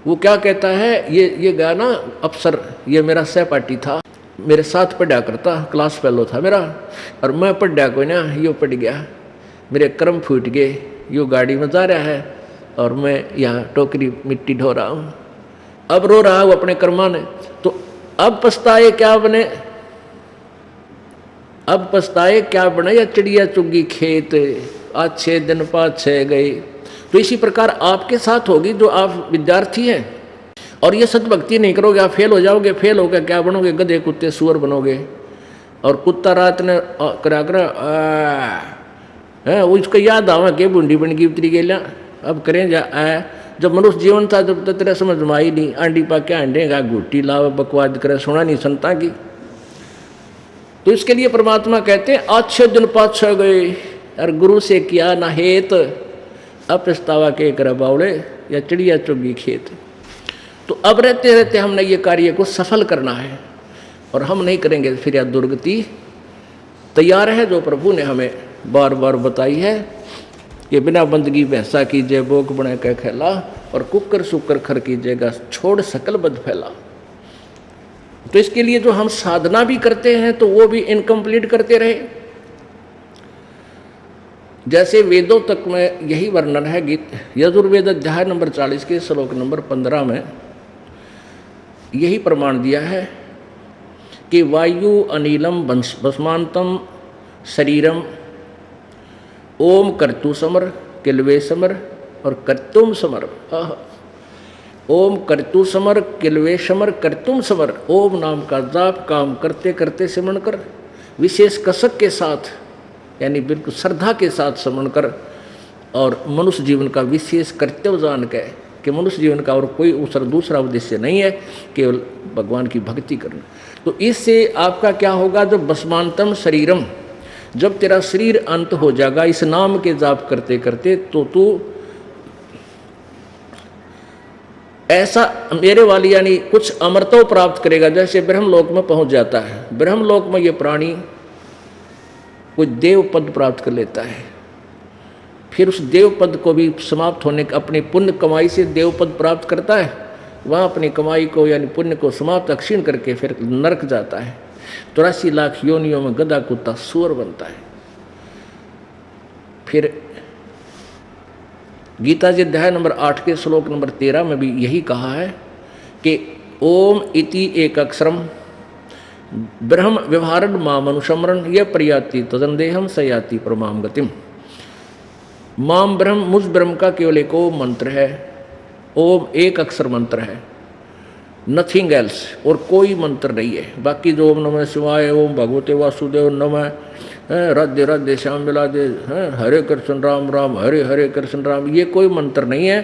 वो क्या कहता है, ये गया ना अफसर, ये मेरा सहपाठी था, मेरे साथ पढ़ा करता, क्लास फेलो था मेरा, और मैं पढ़ा कोई ना, यो पढ़ गया, मेरे कर्म फूट गए, यो गाड़ी में जा रहा है और मैं यहाँ टोकरी मिट्टी ढो रहा हूँ। अब रो रहा हूँ अपने कर्मा ने, तो अब पछताए क्या बने, अब पछताए क्या बने, या चिड़िया चुगी खेत, आज 6 दिन 5-6 गए। तो इसी प्रकार आपके साथ होगी जो आप विद्यार्थी हैं और ये सद्भक्ति नहीं करोगे, आप फेल हो जाओगे। फेल होकर क्या बनोगे, गधे कुत्ते सुअर बनोगे। और कुत्ता रात ने करा है उसको याद आवा के बूंदी बन की उतरी गेला, अब करें जा आया। जब मनुष्य जीवन था जब तक तेरा समझ में आई नहीं, आंडी पा क्या आंडेगा, घुट्टी लाव बकवाद करे, सुना नहीं संता की। तो इसके लिए परमात्मा कहते हैं अच्छे दिन 5-6 गए और गुरु से किया ना हेत, अब पछतावा के कर बावड़े, या चिड़िया चुगी खेत। तो अब रहते रहते हमने ये कार्य को सफल करना है और हम नहीं करेंगे फिर यह दुर्गति तैयार है जो प्रभु ने हमें बार बार बताई है कि बिना बंदगी भैंसा कीजिए, बोक बना के खेला, और कुकर सुकर खर कीजिएगा, छोड़ सकल बद फैला। तो इसके लिए जो हम साधना भी करते हैं तो वो भी इनकम्प्लीट करते रहे। जैसे वेदों तक में यही वर्णन है, गीत यजुर्वेद अध्याय नंबर 40 के श्लोक नंबर 15 में यही प्रमाण दिया है कि वायु अनिलम भस्मांतम शरीरम ओम कर्तु समर किलवे समर और कर्तुम समर। ओम कर्तु समर किलवे समर कर्तुम समर। ओम नाम का जाप काम करते करते सिमरण कर, विशेष कसक के साथ यानी बिल्कुल श्रद्धा के साथ स्मरण कर, और मनुष्य जीवन का विशेष कर्तव्य जान के कि मनुष्य जीवन का और कोई दूसरा उद्देश्य नहीं है, केवल भगवान की भक्ति करना। तो इससे आपका क्या होगा, जब भस्मांतम शरीरम, जब तेरा शरीर अंत हो जाएगा इस नाम के जाप करते करते, तो तू ऐसा मेरे वाली यानी कुछ अमरता प्राप्त करेगा, जैसे ब्रह्मलोक में पहुंच जाता है। ब्रह्मलोक में ये प्राणी कोई देव पद प्राप्त कर लेता है, फिर उस देव पद को भी समाप्त होने का अपनी पुण्य कमाई से देव पद प्राप्त करता है, वहाँ अपनी कमाई को यानी पुण्य को समाप्त अक्षीण करके फिर नरक जाता है। 83 लाख योनियों में गधा कुत्ता सुअर बनता है। फिर गीता जी अध्याय नंबर 8 के श्लोक नंबर 13 में भी यही कहा है कि ओम इति एक अक्षरम ब्रह्म व्यवहारण माम अनुसमरण यह प्रयाति तदंदेहम सयाति परमाम गतिम। माम ब्रह्म, मुझ ब्रह्म का केवल एक ओम मंत्र है, ओम एक अक्षर मंत्र है, नथिंग एल्स, और कोई मंत्र नहीं है। बाकी जो ओम नमः शिवाय, ओम भगवते वासुदेव नमः, राधे राधे श्याम मिलादे, हरे कृष्ण राम राम हरे हरे कृष्ण राम, ये कोई मंत्र नहीं है।